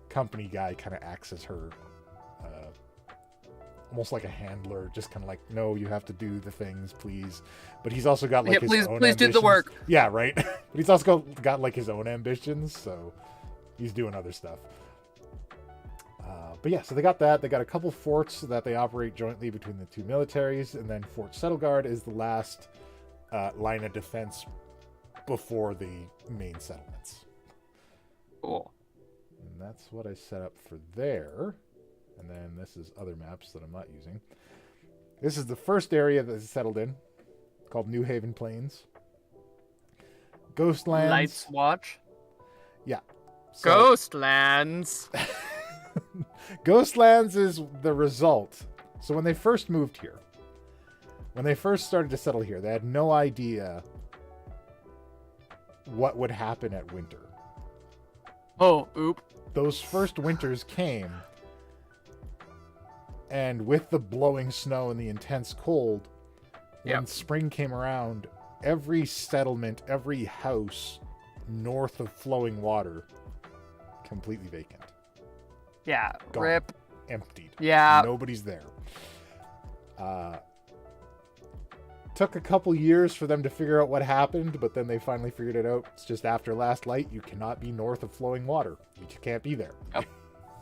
company guy kind of acts as her almost like a handler, just kind of like, no, you have to do the things, please. But he's also got like his own please ambitions. do the work. Yeah, right. But he's also got like his own ambitions, so he's doing other stuff. But yeah, so they got that. They got a couple forts that they operate jointly between the two militaries, and then Fort Settleguard is the last line of defense before the main settlements. Cool. And that's what I set up for there. And then this is other maps that I'm not using. This is the first area that is settled in, called New Haven Plains. Ghostlands. Lights Watch. Yeah. So, Ghostlands. Ghostlands is the result. So when they first moved here, when they first started to settle here, they had no idea what would happen at winter. Oh, oop. Those first winters came, and with the blowing snow and the intense cold, when spring came around, every settlement, every house north of flowing water, completely vacant. Yeah, Gone. rip. Emptied. Yeah. Nobody's there. Took a couple years for them to figure out what happened, but then they finally figured it out. It's just after last light, you cannot be north of flowing water. You can't be there. Yep.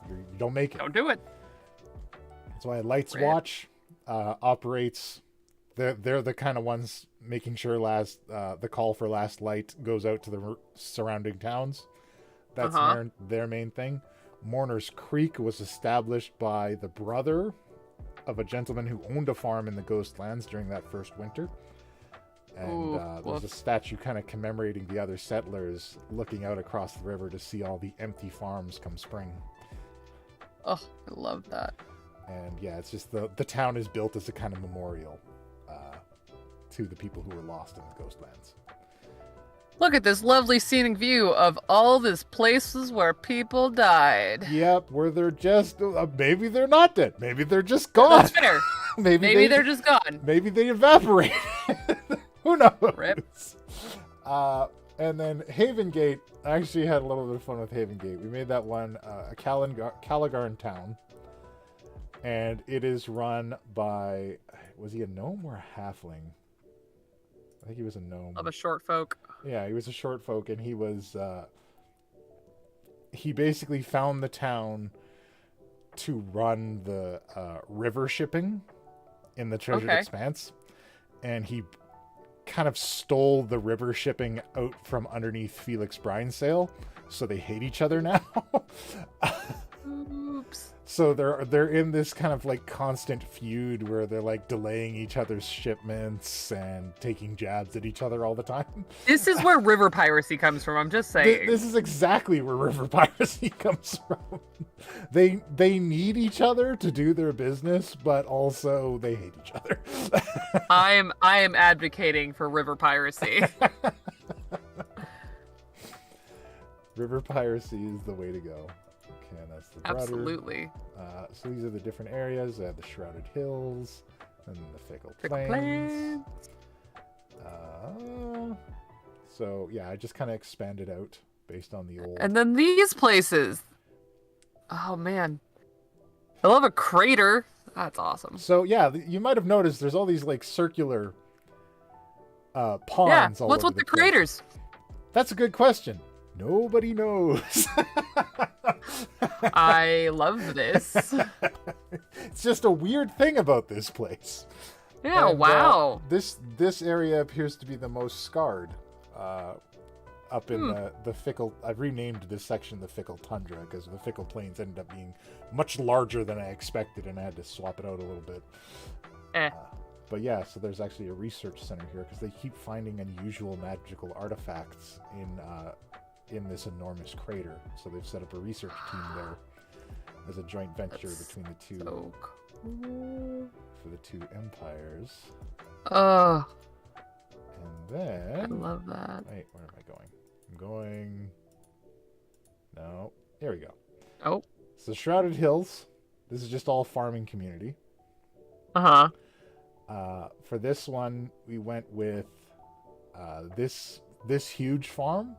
You don't make it. Don't do it. That's why Lights Watch operates. They're the kind of ones making sure the call for last light goes out to the surrounding towns. That's their main thing. Mourner's Creek was established by the brother of a gentleman who owned a farm in the Ghostlands during that first winter. And there's a statue kind of commemorating the other settlers looking out across the river to see all the empty farms come spring. Oh, I love that. And yeah, it's just the town is built as a kind of memorial to the people who were lost in the Ghostlands. Look at this lovely scenic view of all these places where people died. Yep, where they're just maybe they're not dead. Maybe they're just gone. That's fair. maybe they're just gone. Maybe they evaporate. Who knows? Rip. And then Haven Gate. I actually had a little bit of fun with Haven Gate. We made that one a Caligarn town. And it is run by, was he a gnome or a halfling? I think he was a gnome. Of a short folk. Yeah, he was a short folk, and he basically found the town to run the river shipping in the Treasured Expanse, and he kind of stole the river shipping out from underneath Felix Brinesail, so they hate each other now. Oops. So they're in this kind of like constant feud where they're like delaying each other's shipments and taking jabs at each other all the time. This is where river piracy comes from. I'm just saying. This is exactly where river piracy comes from. They need each other to do their business, but also they hate each other. I am advocating for river piracy. River piracy is the way to go. Okay, and that's the broader. Absolutely. So these are the different areas. They have the Shrouded Hills and the Fickle Plains. So yeah, I just kind of expanded out based on the old. And then these places. Oh man, I love a crater. That's awesome. So yeah, you might have noticed there's all these like circular ponds. Yeah. All What's over with the place. craters? That's a good question. Nobody knows. I love this. It's just a weird thing about this place. Yeah, And, wow. This area appears to be the most scarred. Up in the Fickle... I've renamed this section the Fickle Tundra because the Fickle Plains ended up being much larger than I expected, and I had to swap it out a little bit. But yeah, so there's actually a research center here because they keep finding unusual magical artifacts in this enormous crater. So they've set up a research team there as a joint venture between the two. So cool. For the two empires. then... I love that. Wait, where am I going? I'm going... No. Here we go. Oh. So Shrouded Hills. This is just all farming community. Uh-huh. For this one, we went with this huge farm.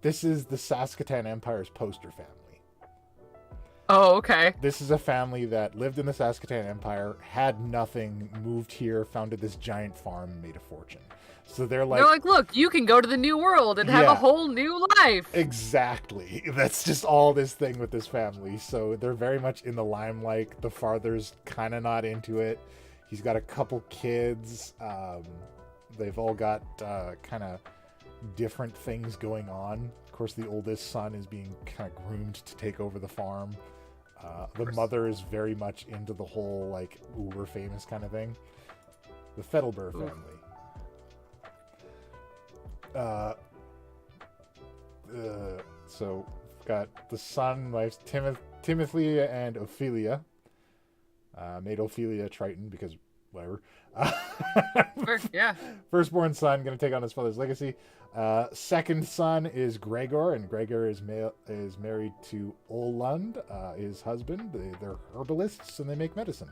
This is the Saskatoon Empire's poster family. Oh, okay. This is a family that lived in the Saskatoon Empire, had nothing, moved here, founded this giant farm, and made a fortune. So they're like, look, you can go to the new world and have a whole new life. Exactly. That's just all this thing with this family. So they're very much in the limelight. The father's kind of not into it. He's got a couple kids. They've all got kind of different things going on. Of course, the oldest son is being kind of groomed to take over the farm. The mother is very much into the whole, like, ooh, we're famous kind of thing. The Fettelber family. So, we've got the son, wives Timothy and Ophelia. Made Ophelia Triton because whatever. Yeah. Firstborn son going to take on his father's legacy. Second son is Gregor, and Gregor is married to Olund, his husband. They're herbalists and they make medicine.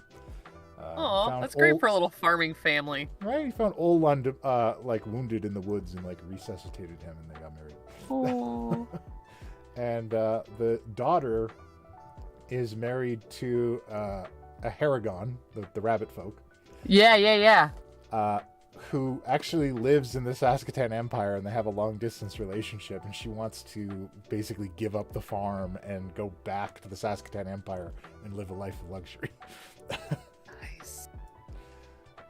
Oh, that's great for a little farming family. Right? He found Olund like wounded in the woods and like resuscitated him, and they got married. Oh. And the daughter is married to a Haragon, the rabbit folk. Yeah. Who actually lives in the Saskatoon Empire, and they have a long-distance relationship, and she wants to basically give up the farm and go back to the Saskatoon Empire and live a life of luxury. Nice.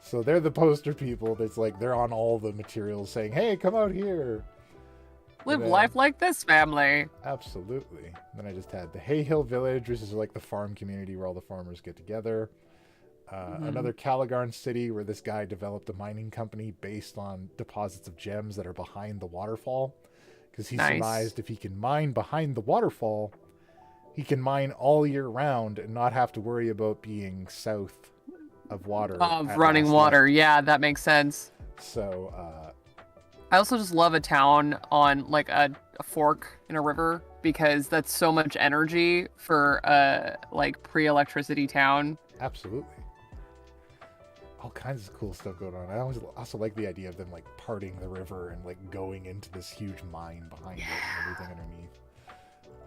So they're the poster people that's like, they're on all the materials saying, hey, come out here. Live life like this, family. Absolutely. Then I just had the Hay Hill Village, which is like the farm community where all the farmers get together. Another Caligarn city where this guy developed a mining company based on deposits of gems that are behind the waterfall. Because he surmised if he can mine behind the waterfall, he can mine all year round and not have to worry about being south of water. Of running water. Yeah, that makes sense. So, I also just love a town on like a fork in a river, because that's so much energy for a like pre-electricity town. Absolutely. All kinds of cool stuff going on. I also like the idea of them like parting the river and like going into this huge mine behind it and everything underneath.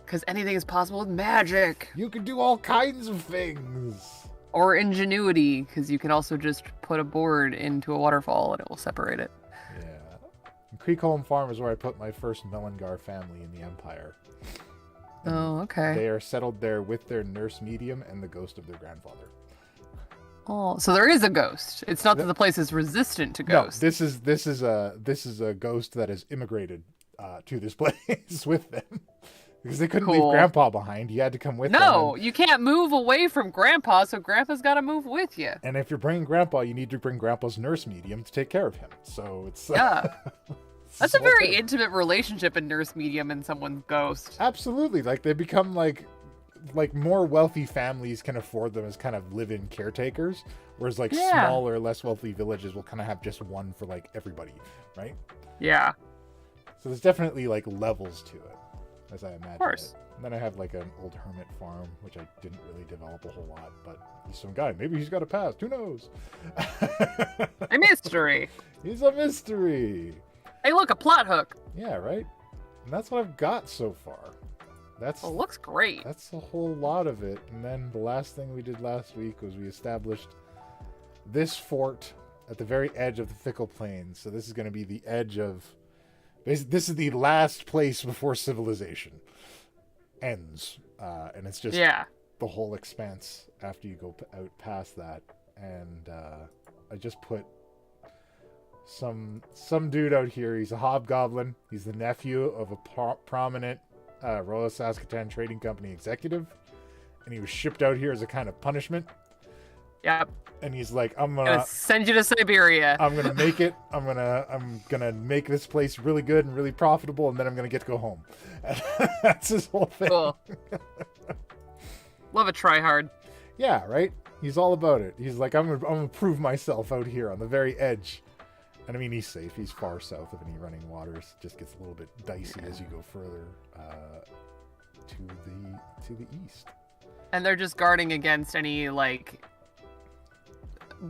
Because anything is possible with magic. You can do all kinds of things. Or ingenuity, because you can also just put a board into a waterfall and it will separate it. Yeah. And Creekholm Farm is where I put my first Mellingar family in the Empire. Oh, okay. They are settled there with their nurse medium and the ghost of their grandfather. Oh, so there is a ghost. It's not that the place is resistant to ghosts. No, this is a ghost that has immigrated to this place with them. Because they couldn't leave Grandpa behind. He had to come with them. No, you can't move away from Grandpa, so Grandpa's got to move with you. And if you're bringing Grandpa, you need to bring Grandpa's nurse medium to take care of him. So it's... Yeah. That's a very intimate relationship, a nurse medium and someone's ghost. Absolutely. Like, they become like more wealthy families can afford them as kind of live-in caretakers, whereas like smaller, less wealthy villages will kind of have just one for like everybody, right? Yeah. So there's definitely like levels to it, as I imagine. Of course. And then I have like an old hermit farm, which I didn't really develop a whole lot, but he's some guy. Maybe he's got a past. Who knows? A mystery. He's a mystery. Hey, look, a plot hook. Yeah, right? And that's what I've got so far. That's it looks great. That's a whole lot of it. And then the last thing we did last week was we established this fort at the very edge of the Fickle Plains. So this is going to be the edge of... This is the last place before civilization ends. And it's just the whole expanse after you go out past that. And I just put some dude out here. He's a hobgoblin. He's the nephew of a prominent Royal Saskatoon Trading Company executive, and he was shipped out here as a kind of punishment. Yep. And he's like, I'm gonna send you to Siberia. I'm gonna make it. I'm gonna make this place really good and really profitable, and then I'm gonna get to go home. That's his whole thing. Cool. Love a try hard. Yeah, right. He's all about it. He's like, I'm gonna prove myself out here on the very edge. And I mean, he's safe. He's far south of any running waters. It just gets a little bit dicey as you go further to the east. And they're just guarding against any like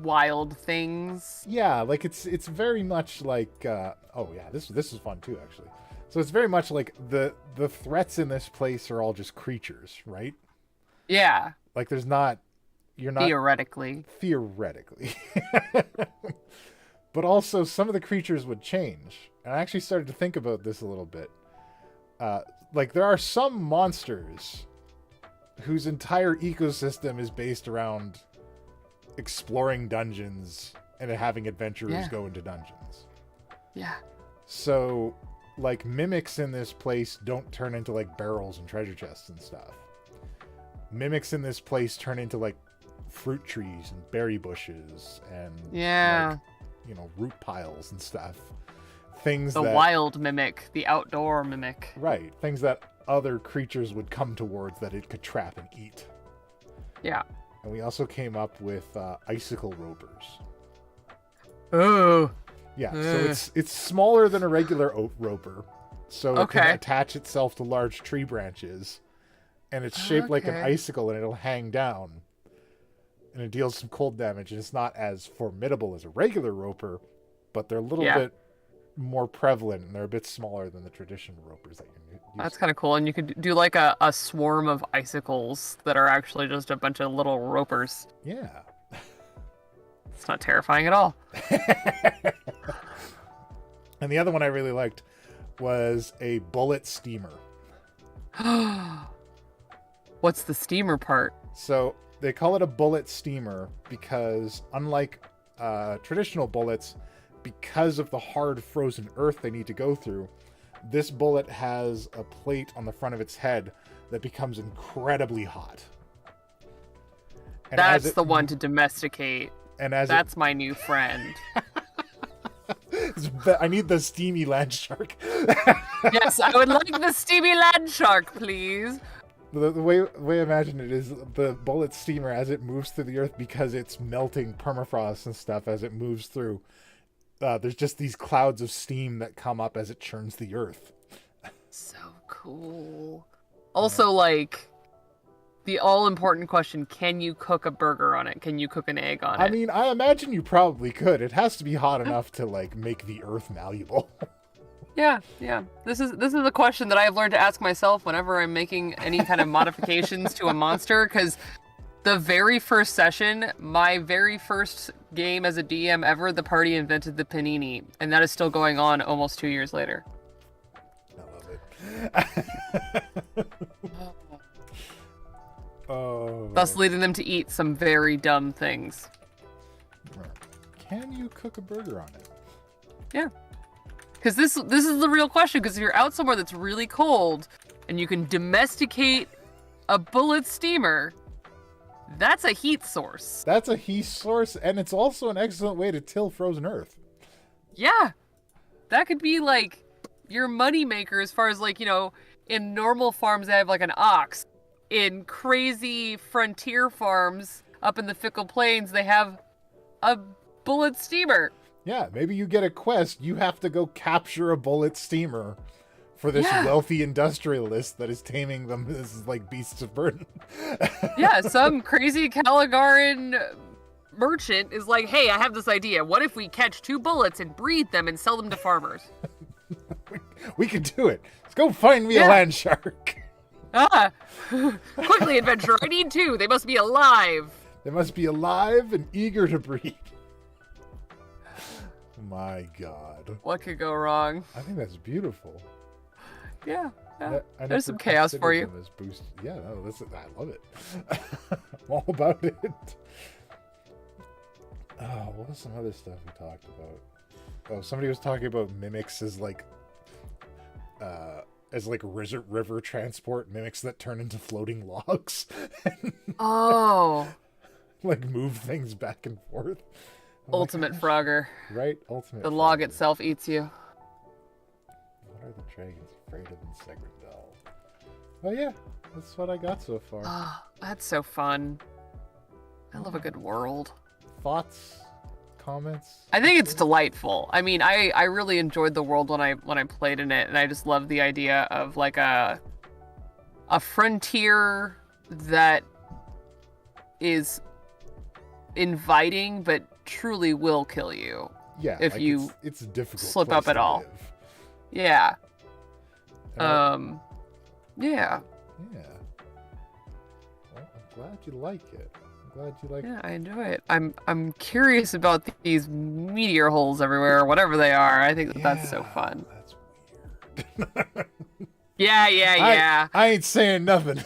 wild things. Yeah, like it's very much like this is fun too, actually. So it's very much like the threats in this place are all just creatures, right? Yeah. Like you're not theoretically. But also some of the creatures would change. And I actually started to think about this a little bit. Like there are some monsters whose entire ecosystem is based around exploring dungeons and having adventurers go into dungeons. Yeah. So, like, mimics in this place don't turn into, like, barrels and treasure chests and stuff. Mimics in this place turn into, like, fruit trees and berry bushes and, like, you know, root piles and stuff. Things the wild mimic, the outdoor mimic. Right. Things that other creatures would come towards that it could trap and eat. Yeah. And we also came up with icicle ropers. Oh. Yeah, so it's smaller than a regular oat roper, so it can attach itself to large tree branches, and it's shaped like an icicle, and it'll hang down, and it deals some cold damage, and it's not as formidable as a regular roper, but they're a little bit more prevalent, and they're a bit smaller than the traditional ropers that you're used to. That's kind of cool, and you could do like a swarm of icicles that are actually just a bunch of little ropers. Yeah. It's not terrifying at all. And the other one I really liked was a bullet steamer. What's the steamer part? So they call it a bullet steamer because unlike traditional bullets, because of the hard frozen earth they need to go through, this bullet has a plate on the front of its head that becomes incredibly hot. And that's the one to domesticate. And that's my new friend. I need the steamy land shark. Yes, I would like the steamy land shark, please. The way I imagine it is the bullet steamer, as it moves through the earth, because it's melting permafrost and stuff as it moves through, there's just these clouds of steam that come up as it churns the earth. So cool. Also, like, the all-important question, can you cook a burger on it? Can you cook an egg on it? I mean, I imagine you probably could. It has to be hot enough to, like, make the earth malleable. Yeah. This is a question that I've learned to ask myself whenever I'm making any kind of modifications to a monster, because the very first session, my very first game as a DM ever, the party invented the panini, and that is still going on almost 2 years later. I love it. Oh. Thus leading them to eat some very dumb things. Can you cook a burger on it? Yeah. Because this is the real question, because if you're out somewhere that's really cold and you can domesticate a bullet steamer, that's a heat source. That's a heat source, and it's also an excellent way to till frozen earth. Yeah. That could be like your money maker as far as, like, you know, in normal farms they have like an ox. In crazy frontier farms up in the Fickle Plains, they have a bullet steamer. Yeah, maybe you get a quest. You have to go capture a bullet steamer for this wealthy industrialist that is taming them as, like, beasts of burden. Yeah, some crazy Caligarn merchant is like, hey, I have this idea. What if we catch 2 bullets and breed them and sell them to farmers? We can do it. Let's go find me a land shark. Quickly, adventurer, I need 2. They must be alive. They must be alive and eager to breed. My God. What could go wrong? I think that's beautiful. Yeah. There's some chaos for you. Yeah, no, I love it. I'm all about it. Oh, what was some other stuff we talked about? Oh, somebody was talking about mimics as like river transport, mimics that turn into floating logs. Oh. Like move things back and forth. Ultimate Frogger. Right? Ultimate The log Frogger. itself eats you. What are the dragons afraid of in Segrindel? Oh yeah, that's what I got so far. Oh, that's so fun. I love a good world. Thoughts, comments? I think it's delightful. I mean, I really enjoyed the world when I played in it, and I just love the idea of like a frontier that is inviting but truly will kill you. Yeah, if like you it's a difficult slip place up at to all. live. Yeah. And Yeah. Yeah. Well, I'm glad you like it. I'm glad you like Yeah, I enjoy it. I'm curious about these meteor holes everywhere, whatever they are. I think that's so fun. That's weird. Yeah. I ain't saying nothing.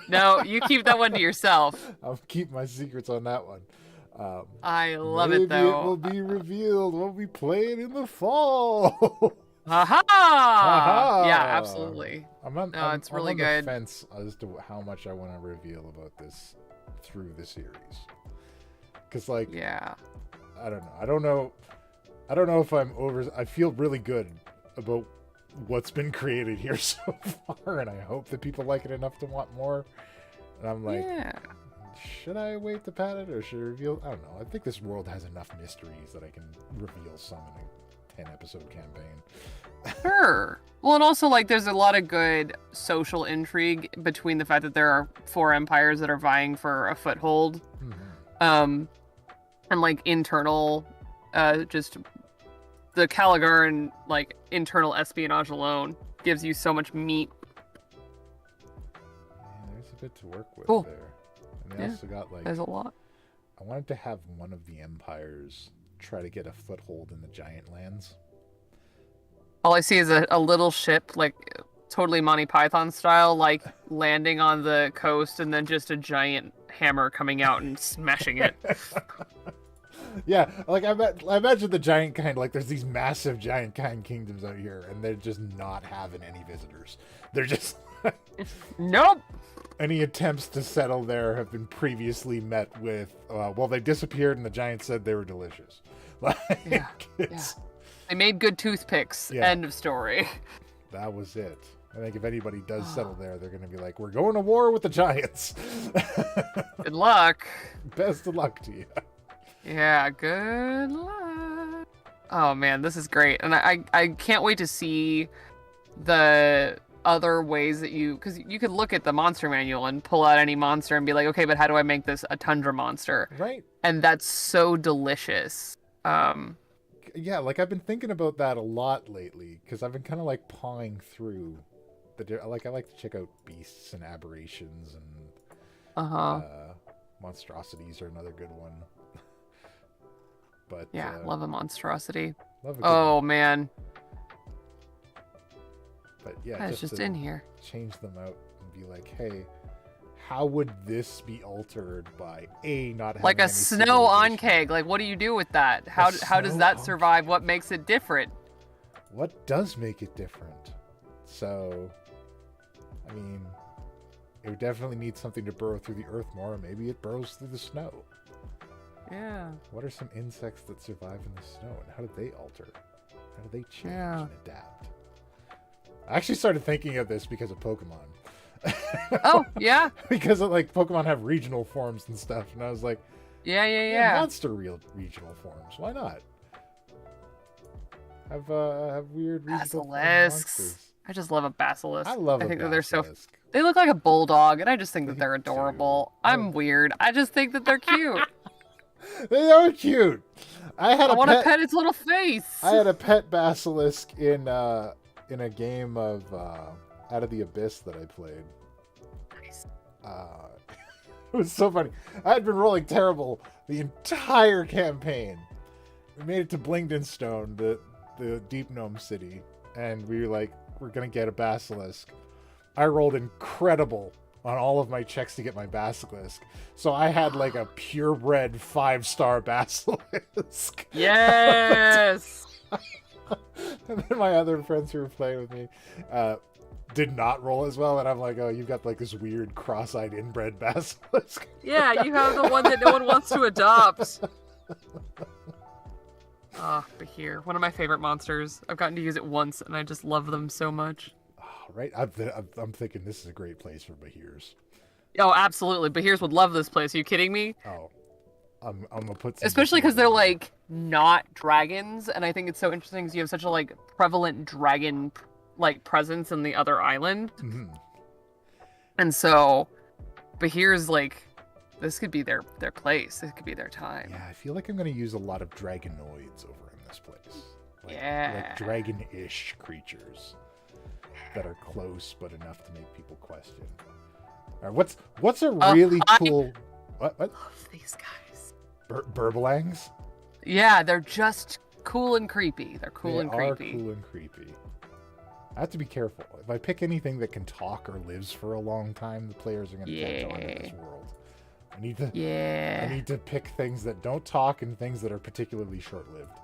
No, you keep that one to yourself. I'll keep my secrets on that one. I love maybe it though. It will be revealed when we play it in the fall. Aha! Aha! Yeah, absolutely. It's really on good. The fence as to how much I want to reveal about this through the series. Because, like, yeah, I don't know. I don't know if I feel really good about what's been created here so far, and I hope that people like it enough to want more. And I'm like, should I wait to pat it, or should I reveal? I don't know. I think this world has enough mysteries that I can reveal some in a 10-episode campaign. Sure. Well, and also, like, there's a lot of good social intrigue between the fact that there are 4 empires that are vying for a foothold, and like internal, just the Caligarn, like internal espionage alone gives you so much meat. Yeah, there's a bit to work with there. And they also got, like, there's a lot. I wanted to have one of the empires try to get a foothold in the giant lands. All I see is a little ship, like totally Monty Python style, like landing on the coast, and then just a giant hammer coming out and smashing it. Yeah, like I imagine the giant kind, like there's these massive giant kind kingdoms out here, and they're just not having any visitors. They're just nope. Any attempts to settle there have been previously met with, well, they disappeared, and the giant said they were delicious. Like, yeah. They made good toothpicks. Yeah. End of story. That was it. I think if anybody does settle there, they're going to be like, we're going to war with the giants. Good luck. Best of luck to you. Yeah, good luck. Oh, man, this is great. And I can't wait to see the other ways that because you could look at the monster manual and pull out any monster and be like, okay, but how do I make this a tundra monster? Right. And that's so delicious. Yeah, like I've been thinking about that a lot lately, because I've been kind of like pawing through I like to check out beasts and aberrations, and monstrosities are another good one. But yeah, love a monstrosity. Love a good one. Man. But yeah, just in here. Change them out and be like, hey, how would this be altered by not having like a snow onceg? Like, what do you do with that? How does that survive? What makes it different? What does make it different? So, I mean, it would definitely need something to burrow through the earth more. Maybe it burrows through the snow. Yeah. What are some insects that survive in the snow, and how do they alter? How do they change and adapt? I actually started thinking of this because of Pokemon. Oh, yeah? Because like Pokemon have regional forms and stuff, and I was like, yeah. Monster regional forms. Why not? Have weird regional monsters. I just love a basilisk. I think that they're they look like a bulldog, and I just think that they're adorable. I'm weird. I just think that they're cute. They are cute. I want to pet its little face. I had a pet basilisk in a game of Out of the Abyss that I played. Nice. It was so funny. I had been rolling terrible the entire campaign. We made it to Blingdenstone, the Deep Gnome City, and we were like, we're gonna get a basilisk. I rolled incredible on all of my checks to get my basilisk, so I had like a purebred 5-star basilisk. Yes. And then my other friends who were playing with me did not roll as well, and I'm like, oh, you've got like this weird cross-eyed inbred basilisk. Yeah, you have the one that no one wants to adopt. Bahir, one of my favorite monsters. I've gotten to use it once, and I just love them so much. Oh, right, I'm thinking this is a great place for Bahirs. Oh, absolutely. Bahirs would love this place. Are you kidding me? Oh, I'm gonna put some Especially because they're like not dragons, and I think it's so interesting because you have such a like prevalent dragon like presence in the other island. Mm-hmm. And so, but here's like, this could be their place. This could be their time. Yeah, I feel like I'm gonna use a lot of dragonoids over in this place. Like dragon-ish creatures that are close but enough to make people question. All right, what's a really cool? What? I love these guys. Burbalangs? Yeah, they're just cool and creepy. They're cool and creepy. They are cool and creepy. I have to be careful. If I pick anything that can talk or lives for a long time, the players are going to catch on to this world. I need to pick things that don't talk and things that are particularly short-lived.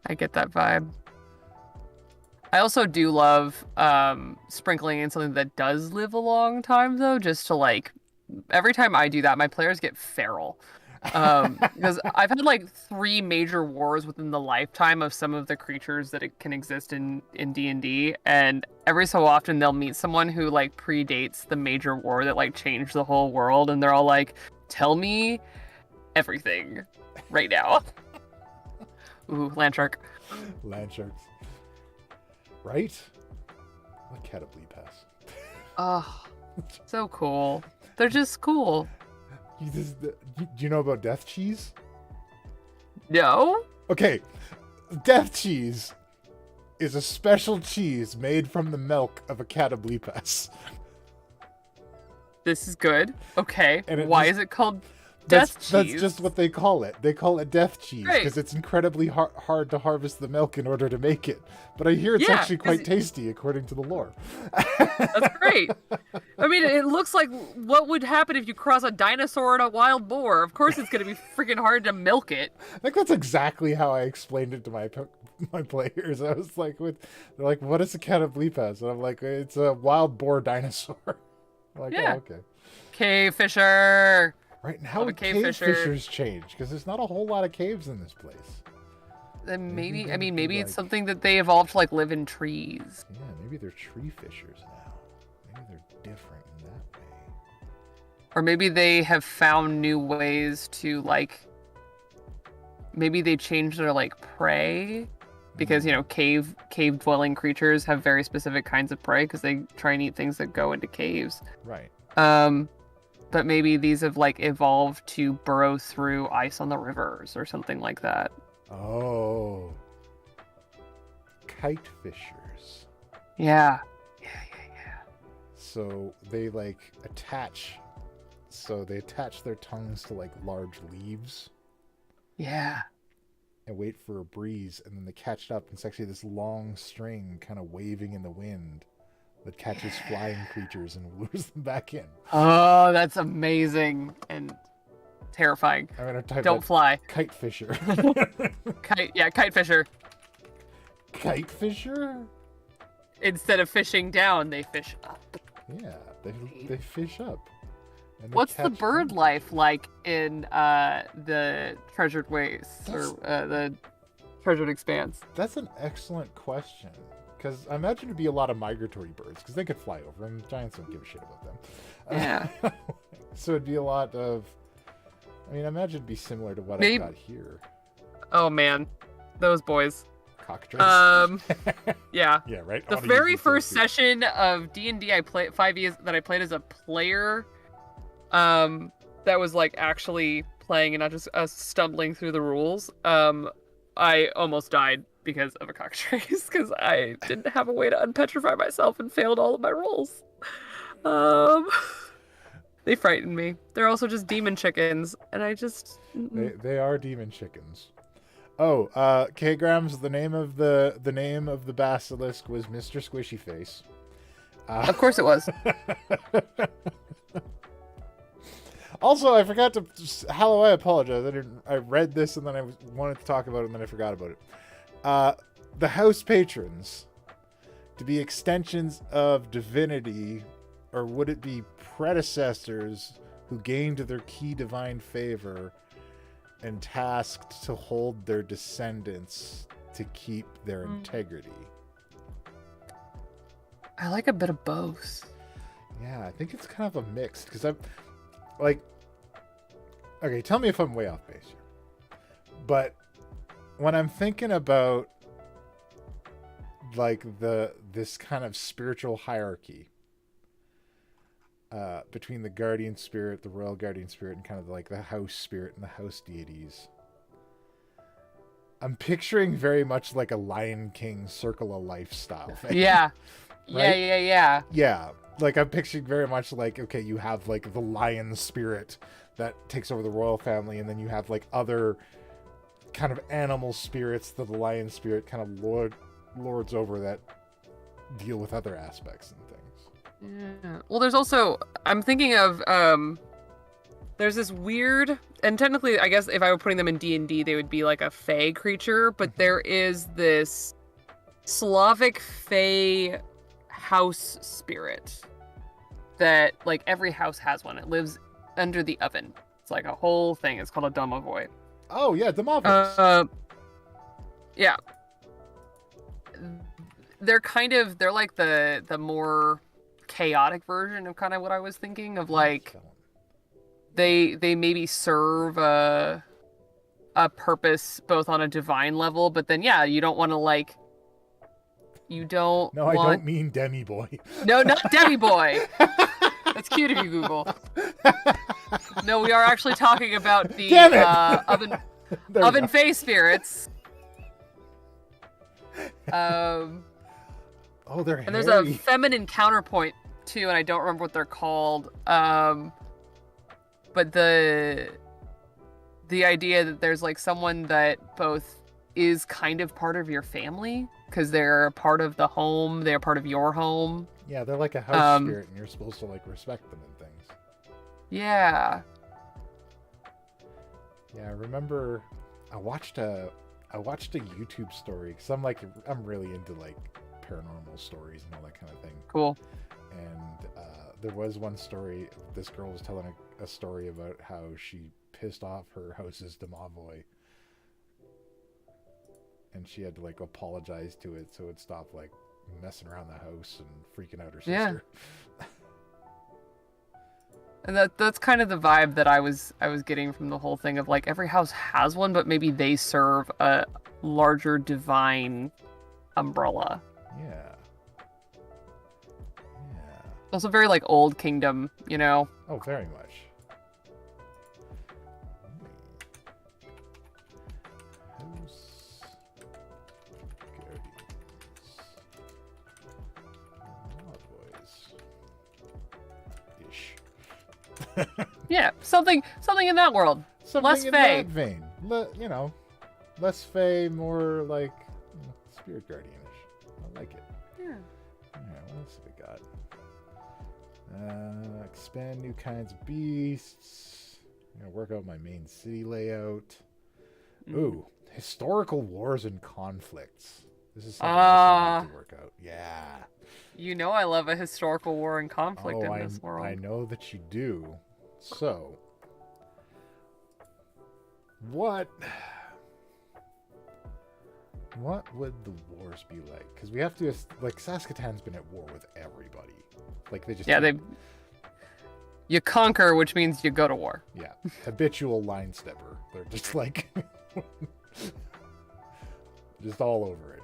I get that vibe. I also do love sprinkling in something that does live a long time, though, just to like, every time I do that, my players get feral. Because I've had like 3 major wars within the lifetime of some of the creatures that it can exist in D&D, and every so often they'll meet someone who like predates the major war that like changed the whole world, and they're all like, tell me everything right now. Ooh, land shark. Land sharks. Right? What catablee pass? Oh, so cool. They're just cool. Do you know about death cheese? No? Okay. Death cheese is a special cheese made from the milk of a catablepas. This is good. Okay. And why is it called death cheese? That's just what they call it. They call it death cheese because it's incredibly hard to harvest the milk in order to make it. But I hear it's actually quite tasty according to the lore. That's great. I mean, it looks like what would happen if you cross a dinosaur and a wild boar. Of course it's going to be freaking hard to milk it. I think that's exactly how I explained it to my players. I was like, they're like, what is a catablepas? And I'm like, it's a wild boar dinosaur. I'm like, oh, okay. Cave fisher. Right, and how would cave fishers change? Because there's not a whole lot of caves in this place. Then maybe it's something that they evolved to like live in trees. Yeah, maybe they're tree fishers now. Maybe they're different in that way. Or maybe they have found new ways to like, maybe they changed their like prey. Because, you know, cave dwelling creatures have very specific kinds of prey because they try and eat things that go into caves. Right. But maybe these have like evolved to burrow through ice on the rivers or something like that. Oh. Kite fishers. Yeah. So they like attach their tongues to like large leaves. Yeah. And wait for a breeze, and then they catch it up, and it's actually this long string kind of waving in the wind that catches flying creatures and lures them back in. Oh, that's amazing and terrifying. I'm gonna type Don't fly. Kite fisher. Kite fisher. Kite fisher? Instead of fishing down, they fish up. Yeah, they fish up. What's the bird life like in the Treasured Wastes or the Treasured Expanse? That's an excellent question. Because I imagine it'd be a lot of migratory birds, because they could fly over, and giants don't give a shit about them. Yeah. So it'd be a lot of... I mean, I imagine it'd be similar to what I've got here. Oh, man. Those boys. Cockatrice. Yeah. Yeah, right? The very first session of D&D I played, 5 years that I played as a player, that was, like, actually playing and not just us stumbling through the rules, I almost died because of a cockatrice, because I didn't have a way to unpetrify myself and failed all of my rolls. They frightened me. They're also just demon chickens, and I just... They are demon chickens. Oh, K-Grams, the name of the basilisk was Mr. Squishy Face. Of course it was. Also, I forgot to... Hallow, I apologize. I read this and then I wanted to talk about it and then I forgot about it. The house patrons to be extensions of divinity, or would it be predecessors who gained their key divine favor and tasked to hold their descendants to keep their integrity? I like a bit of both. Yeah, I think it's kind of a mix, because like, okay, tell me if I'm way off base here. But when I'm thinking about like this kind of spiritual hierarchy between the guardian spirit, the royal guardian spirit, and kind of like the house spirit and the house deities, I'm picturing very much like a Lion King Circle of Life style thing. Yeah. Right? Yeah. Yeah. Like I'm picturing very much like, okay, you have like the lion spirit that takes over the royal family, and then you have like other kind of animal spirits that the lion spirit kind of lords over that deal with other aspects and things. Yeah. Well, there's also, I'm thinking of, there's this weird, and technically, I guess if I were putting them in D&D, they would be like a fae creature, but there is this Slavic fae house spirit that, like, every house has one. It lives under the oven. It's like a whole thing. It's called a domovoi. Oh, yeah, Domovoi. Yeah. They're like the more chaotic version of kind of what I was thinking of, like, they maybe serve a purpose both on a divine level, but then yeah, you don't want to like I don't mean Demi Boy. No, not Demi Boy. That's cute if you Google. No, we are actually talking about the oven face spirits. Oh, they're hairy. And there's a feminine counterpoint too, and I don't remember what they're called. But the idea that there's like someone that both is kind of part of your family because they're part of the home, they're part of your home. Yeah, they're like a house spirit, and you're supposed to like respect them and things. Yeah. Yeah, I remember I watched a YouTube story because I'm really into like paranormal stories and all that kind of thing. Cool. And there was one story. This girl was telling a story about how she pissed off her house's domovoi, and she had to like apologize to it so it stopped like messing around the house and freaking out her sister. Yeah. And that's kind of the vibe that I was getting from the whole thing of like every house has one, but maybe they serve a larger divine umbrella. Yeah. Also very like old kingdom, you know? Oh, very much. House Guardians. Ish. Yeah, something in that world. Something less in fae. that vein. Less fae, more like spirit guardianish. I like it. Yeah. Alright, what else have we got? Expand new kinds of beasts. I'm gonna work out my main city layout. Ooh, historical wars and conflicts. This is something I need to work out. Yeah. You know I love a historical war and conflict in this world. I know that you do. So, what would the wars be like? Because we have to, like, Saskatoon's been at war with everybody. Like, they just... Yeah, you conquer, which means you go to war. Yeah, habitual line stepper. They're just like... just all over it.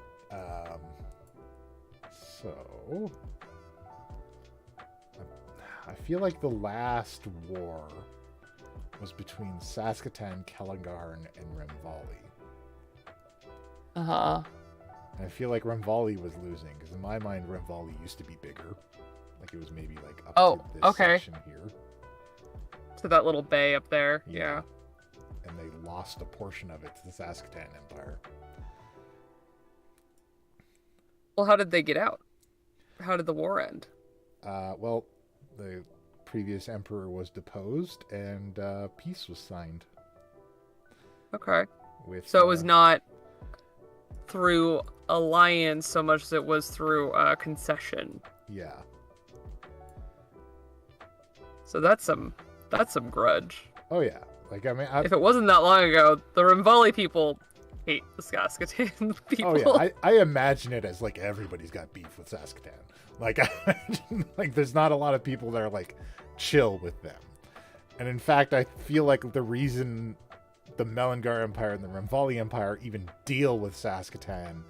So... I feel like the last war was between Saskatoon, Caligarn, and Renvali. Uh-huh. And I feel like Renvali was losing, because in my mind, Renvali used to be bigger. Like, it was maybe, like, up to this section here. To that little bay up there, yeah. And they lost a portion of it to the Saskatoon Empire. Well, how did they get out? How did the war end? Well, the previous emperor was deposed, and peace was signed. Okay. So it was not through alliance so much as it was through concession. Yeah. So that's some grudge. Oh yeah. Like, I mean, if it wasn't that long ago, the Renvali people hate the Saskatoon people. Oh yeah, I imagine it as like everybody's got beef with Saskatoon. Like, like there's not a lot of people that are like chill with them. And in fact, I feel like the reason the Mellingar Empire and the Renvali Empire even deal with Saskatoon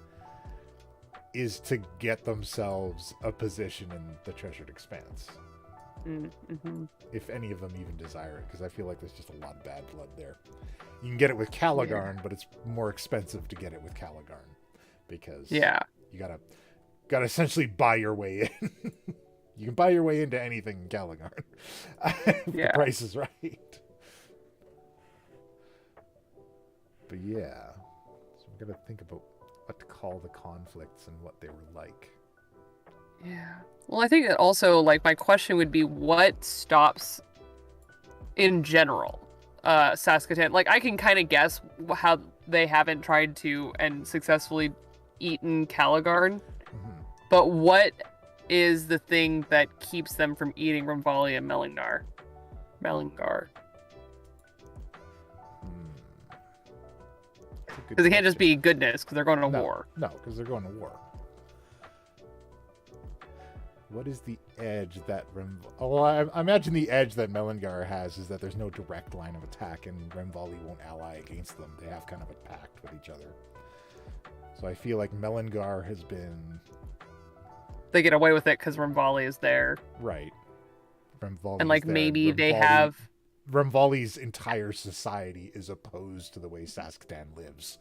is to get themselves a position in the Treasured Expanse. Mm-hmm. If any of them even desire it, because I feel like there's just a lot of bad blood there. You can get it with Caligarn, but it's more expensive to get it with Caligarn. Because you gotta essentially buy your way in. You can buy your way into anything in Caligarn. If the price is right. But yeah. So we gotta think about what to call the conflicts and what they were like. Yeah. Well, I think that also, like, my question would be, what stops, in general, Saskatoon? Like, I can kind of guess how they haven't tried to and successfully eaten Caligarn, but what is the thing that keeps them from eating Ramvalli and Mellingar? Because it can't just be goodness, because they're going to war. No, because they're going to war. What is the edge that I imagine the edge that Mellingar has is that there's no direct line of attack, and Renvali won't ally against them. They have kind of a pact with each other. So I feel like Mellingar has been... They get away with it because Renvali is there. Right. Renvali and like maybe they have... Renvali's entire society is opposed to the way Saskatoon lives.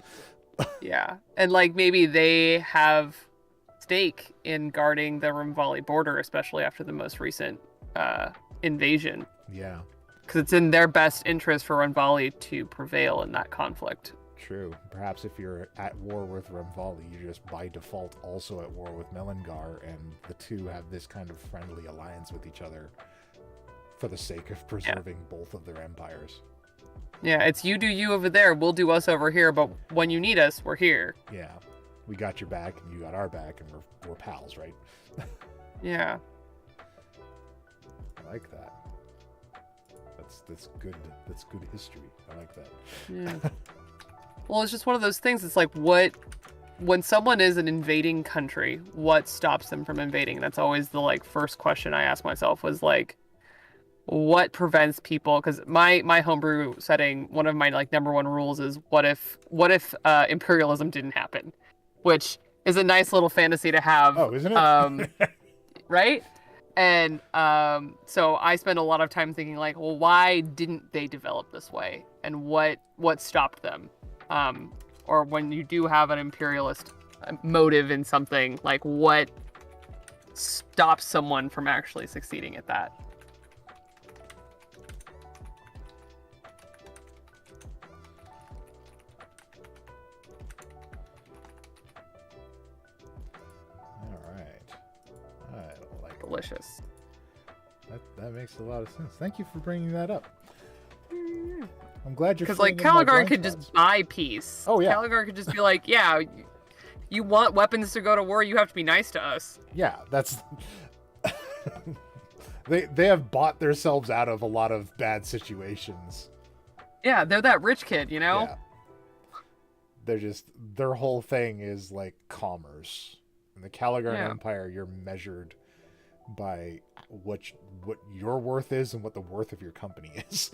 Yeah. And like maybe they have stake in guarding the Ramvalli border, especially after the most recent invasion. Yeah. Because it's in their best interest for Renvali to prevail in that conflict. True. Perhaps if you're at war with Ramvalli, you're just by default also at war with Mellingar, and the two have this kind of friendly alliance with each other for the sake of preserving both of their empires. Yeah, it's you do you over there, we'll do us over here, but when you need us, we're here. Yeah. We got your back, and you got our back, and we're pals, right? Yeah. I like that. That's good. That's good history. I like that. Yeah. Well, it's just one of those things. It's like, when someone is an invading country, what stops them from invading? That's always the like first question I ask myself was like, what prevents people? Because my homebrew setting, one of my like number one rules is what if imperialism didn't happen, which is a nice little fantasy to have. Oh, isn't it? Right? And so I spend a lot of time thinking like, well, why didn't they develop this way, and what stopped them? Or when you do have an imperialist motive in something, like what stops someone from actually succeeding at that? Delicious. That makes a lot of sense. Thank you for bringing that up. I'm glad you're... Because like Caligarn could just buy peace. Oh yeah. Caligarn could just be like, yeah, you want weapons to go to war, you have to be nice to us. Yeah, that's... they have bought themselves out of a lot of bad situations. Yeah, they're that rich kid, you know? Yeah. Their whole thing is like commerce. In the Caligarn Empire, you're measured by what your worth is and what the worth of your company is.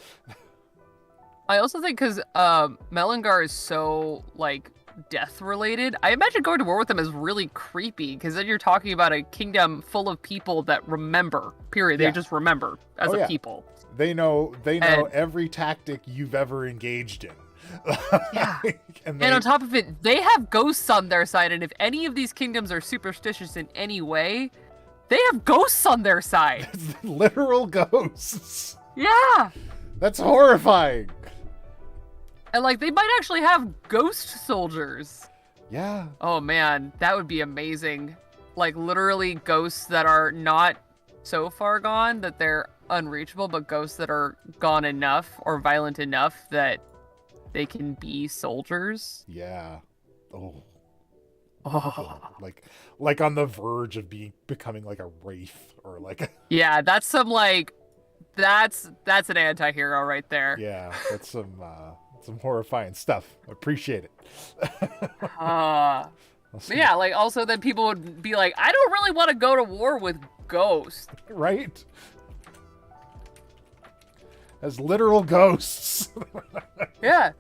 I also think because Mellingar is so like death related, I imagine going to war with them is really creepy, because then you're talking about a kingdom full of people that remember, period. They just remember as a people. They know every tactic you've ever engaged in. Yeah. And on top of it, they have ghosts on their side, and if any of these kingdoms are superstitious in any way, they have ghosts on their side. Literal ghosts. Yeah. That's horrifying. And like they might actually have ghost soldiers. Yeah. Oh man, that would be amazing. Like literally ghosts that are not so far gone that they're unreachable, but ghosts that are gone enough or violent enough that they can be soldiers. Yeah. Oh. Like on the verge of becoming like a wraith or like yeah, that's some like that's an anti-hero right there. Yeah, that's some horrifying stuff. I appreciate it. Yeah, like also then people would be like, I don't really want to go to war with ghosts. Right? as literal ghosts. Yeah,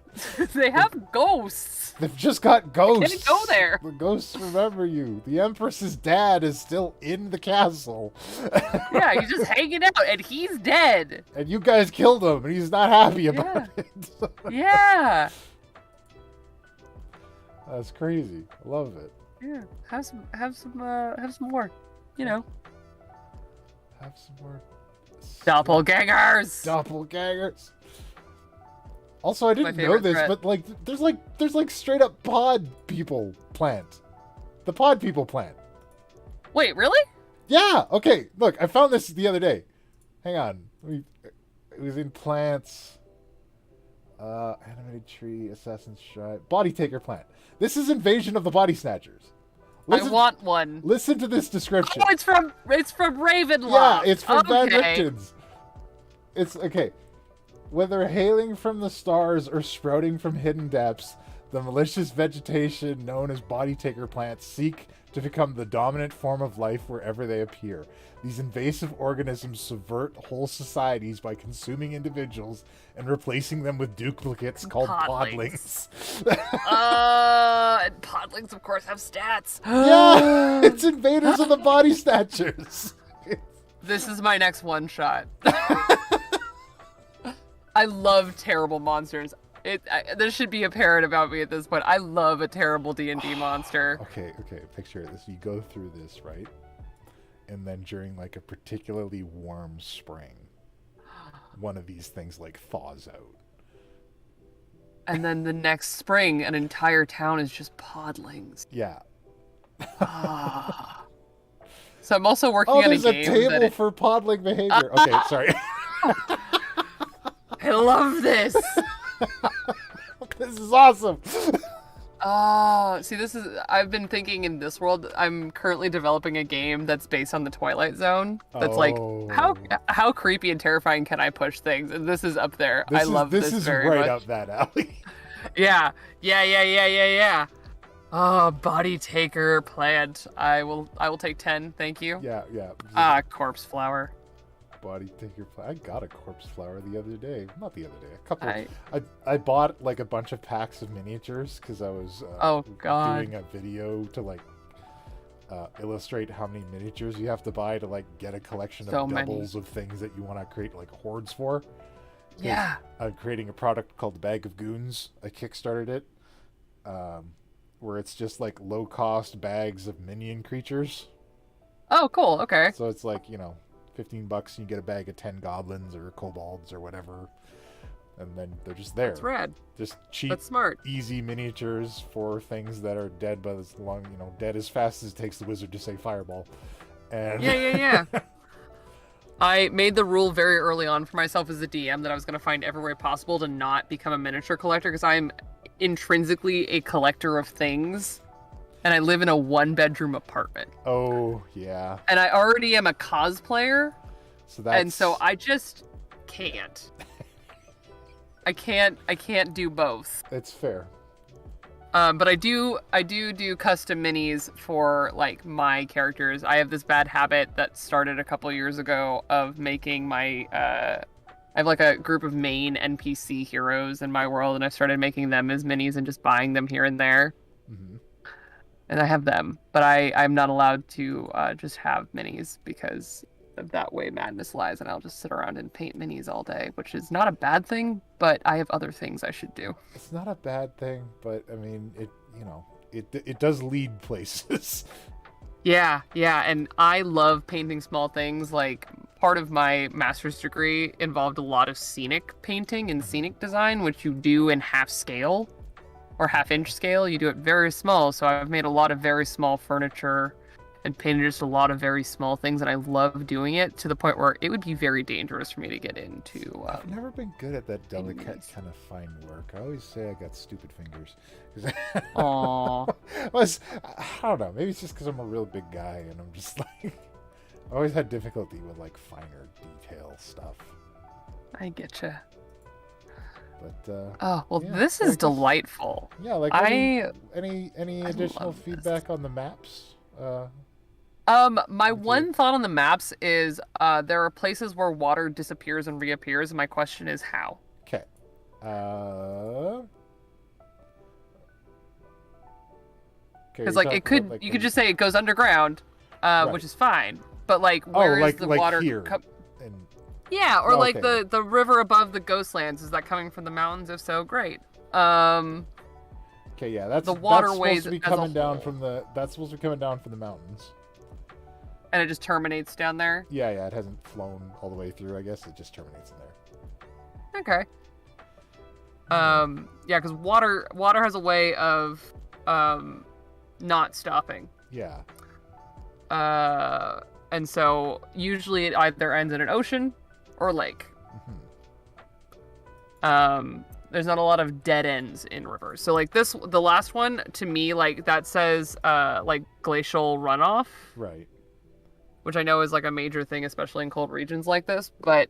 they have ghosts. They've just got ghosts. Can't go there. The ghosts remember you. The Empress's dad is still in the castle. Yeah, he's just hanging out, and he's dead. And you guys killed him, and he's not happy about it. Yeah. That's crazy. I love it. Yeah. Have some more. You know. Have some more. Doppelgangers. Doppelgangers. Also, I didn't know favorite this, threat. but there's like straight up pod people plant. The pod people plant. Wait, really? Yeah. Okay. Look, I found this the other day. Hang on. It was in plants. Animated tree, assassin's shrine, body taker plant. This is Invasion of the Body Snatchers. I want one. Listen to this description. Oh, it's from Ravenloft. Yeah, it's from Van Okay. Richten's. It's okay. Whether hailing from the stars or sprouting from hidden depths, the malicious vegetation known as body taker plants seek to become the dominant form of life wherever they appear. These invasive organisms subvert whole societies by consuming individuals and replacing them with duplicates called podlings. And podlings, of course, have stats. Yeah, it's Invaders of the Body Snatchers. This is my next one shot. I love terrible monsters. There should be a parrot about me at this point. I love a terrible D&D monster. Okay. Picture this. You go through this, right? And then during like a particularly warm spring, one of these things like thaws out. And then the next spring, an entire town is just podlings. Yeah. So I'm also working on a game. Oh, there's a table for podling behavior. Okay, sorry. I love this. This is awesome. See, I've been thinking in this world, I'm currently developing a game that's based on the Twilight Zone. That's like, how creepy and terrifying can I push things? And this is up there. I love this very much. This is right up that alley. Yeah. Body taker plant. I will take 10, thank you. Yeah. Corpse flower. Body taker plant. I got a corpse flower the other day. Not the other day. A couple. I bought like a bunch of packs of miniatures because I was doing a video to like illustrate how many miniatures you have to buy to like get a collection of doubles of things that you want to create like hordes for. Yeah. I'm creating a product called the Bag of Goons. I kickstarted it, where it's just like low cost bags of minion creatures. Oh, cool. Okay. So it's like, $15 and you get a bag of 10 goblins or kobolds or whatever, and then they're just there. That's rad. Just cheap, that's smart. Easy miniatures for things that are dead by as long, dead as fast as it takes the wizard to say fireball. And Yeah. I made the rule very early on for myself as a DM that I was going to find every way possible to not become a miniature collector because I'm intrinsically a collector of things. And I live in a 1-bedroom apartment. Oh, yeah. And I already am a cosplayer. And so I just can't. I can't do both. It's fair. But I do custom minis for like my characters. I have this bad habit that started a couple years ago of making my I have like a group of main NPC heroes in my world, and I started making them as minis and just buying them here and there. Mm-hmm. And I have them, but I'm not allowed to just have minis because of that way madness lies, and I'll just sit around and paint minis all day, which is not a bad thing, but I have other things I should do. It's not a bad thing, but I mean, it does lead places. Yeah, and I love painting small things. Like, part of my master's degree involved a lot of scenic painting and scenic design, which you do in half scale. Or half-inch scale, you do it very small. So I've made a lot of very small furniture and painted just a lot of very small things, and I love doing it to the point where it would be very dangerous for me to get into. I've never been good at that delicate kind of fine work. I always say I got stupid fingers. Aww. I don't know. Maybe it's just because I'm a real big guy, and I'm just like, I always had difficulty with like finer detail stuff. I getcha. But this is delightful. Yeah, like any additional feedback on the maps? My one thought on the maps is there are places where water disappears and reappears, and my question is how. Okay. Because like you could just say it goes underground, Right. which is fine. But like, where is the water? Here. Yeah, or like Okay. the river above the Ghostlands. Is that coming from the mountains? If so, great. Okay, yeah, that's the that's waterways supposed to be as a coming down whole. from that's supposed to be coming down from the mountains. And it just terminates down there. Yeah, it hasn't flown all the way through. I guess it just terminates in there. Okay. Yeah, because water has a way of not stopping. Yeah. And so usually it either ends in an ocean or lake. There's not a lot of dead ends in rivers. So like the last one to me, like that says like glacial runoff. Right. Which I know is like a major thing, especially in cold regions like this. But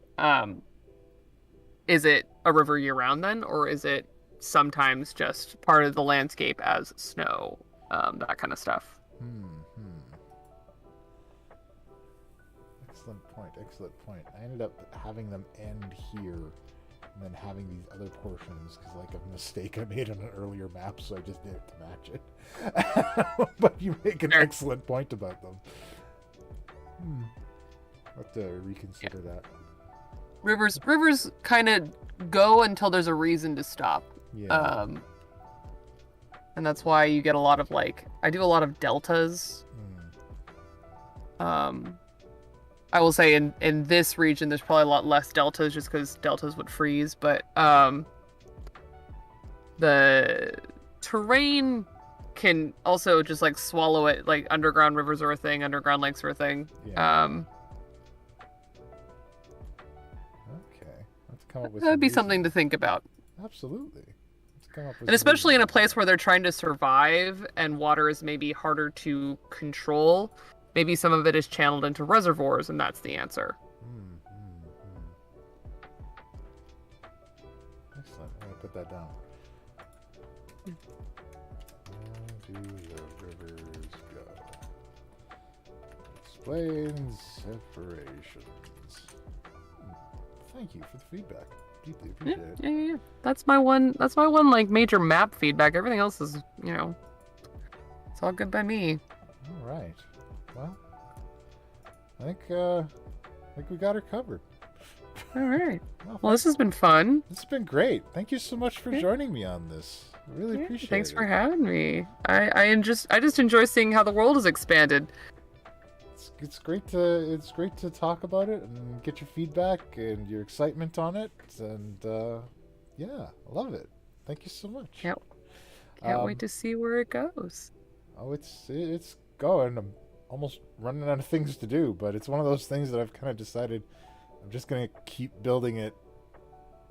is it a river year round then, or is it sometimes just part of the landscape as snow, that kind of stuff? Excellent point. I ended up having them end here and then having these other portions because like a mistake I made on an earlier map, so I just did it to match it. But you make an excellent point about them. I'll have to reconsider that. Rivers kind of go until there's a reason to stop. Yeah. And that's why you get a lot of like, I do a lot of deltas. I will say in this region there's probably a lot less deltas just because deltas would freeze, but the terrain can also just like swallow it. Like underground rivers are a thing, underground lakes are a thing. Yeah. Okay, let's come up with that would be reasons. something to think about. Absolutely. Let's come up with And some especially in a reasons. place where they're trying to survive and water is maybe harder to control, maybe some of it is channeled into reservoirs, and that's the answer. Excellent. I'm gonna put that down. Where do the rivers go? Explains separations. Thank you for the feedback. Deeply appreciate it. Yeah. That's my one like major map feedback. Everything else is, it's all good by me. All right. Well, I think we got her covered. All right. Well, this has been fun. It's been great. Thank you so much for joining me on this. I really appreciate it. Thanks for having me. I just enjoy seeing how the world has expanded. It's great to talk about it and get your feedback and your excitement on it, and yeah, I love it. Thank you so much. Can't wait to see where it goes. Oh, it's going. I'm almost running out of things to do, but it's one of those things that I've kind of decided I'm just gonna keep building it.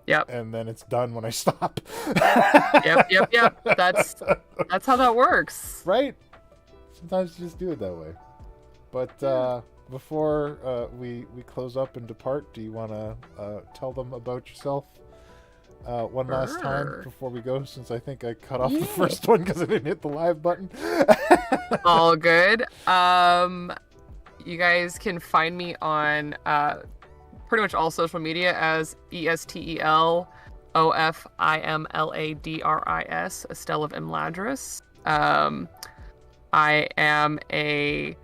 Yep. And then it's done when I stop. Yep. That's how that works. Right? Sometimes you just do it that way. But before we close up and depart, do you want to tell them about yourself one last time before we go? Since I think I cut off the first one because I didn't hit the live button. All good. You guys can find me on pretty much all social media as ESTELOFIMLADRIS, Estelle of Imladris. I am a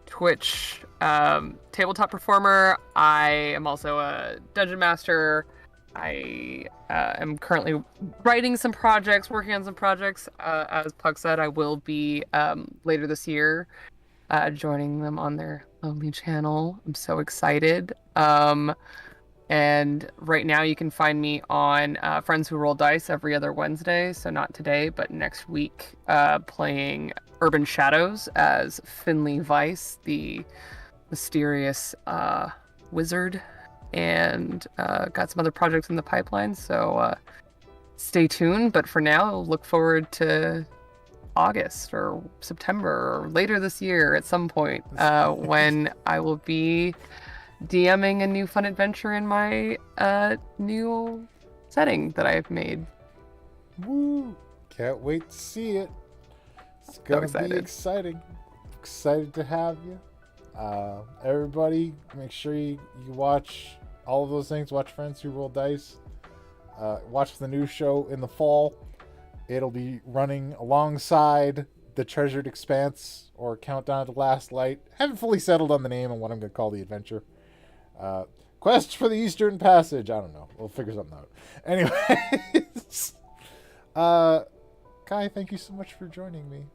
Twitch tabletop performer. I am also a dungeon master. I am currently writing some projects, working on some projects. As Puck said, I will be later this year joining them on their lovely channel. I'm so excited. And right now you can find me on Friends Who Roll Dice every other Wednesday. So not today, but next week, playing Urban Shadows as Finley Weiss, the mysterious wizard. And got some other projects in the pipeline. So stay tuned. But for now, I'll look forward to August or September or later this year at some point when I will be DMing a new fun adventure in my new setting that I've made. Woo! Can't wait to see it. It's gonna be exciting. excited to have you. Everybody, make sure you watch all of those things. Watch Friends Who Roll Dice. Watch the new show in the fall. It'll be running alongside the Treasured Expanse or Countdown to Last Light. Haven't fully settled on the name and what I'm going to call the adventure. Quest for the Eastern Passage. I don't know. We'll figure something out. Anyways. Kai, thank you so much for joining me.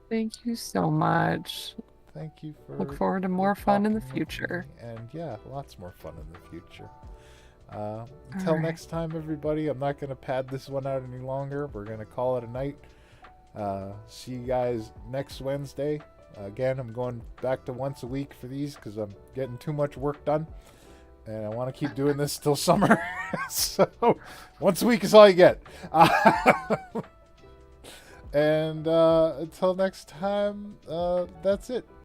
Thank you so much. Thank you for... Look forward to more fun in the future. And yeah, lots more fun in the future. Until next time, everybody, I'm not going to pad this one out any longer. We're going to call it a night. See you guys next Wednesday. Again, I'm going back to once a week for these because I'm getting too much work done. And I want to keep doing this till summer. So once a week is all you get. And until next time, that's it.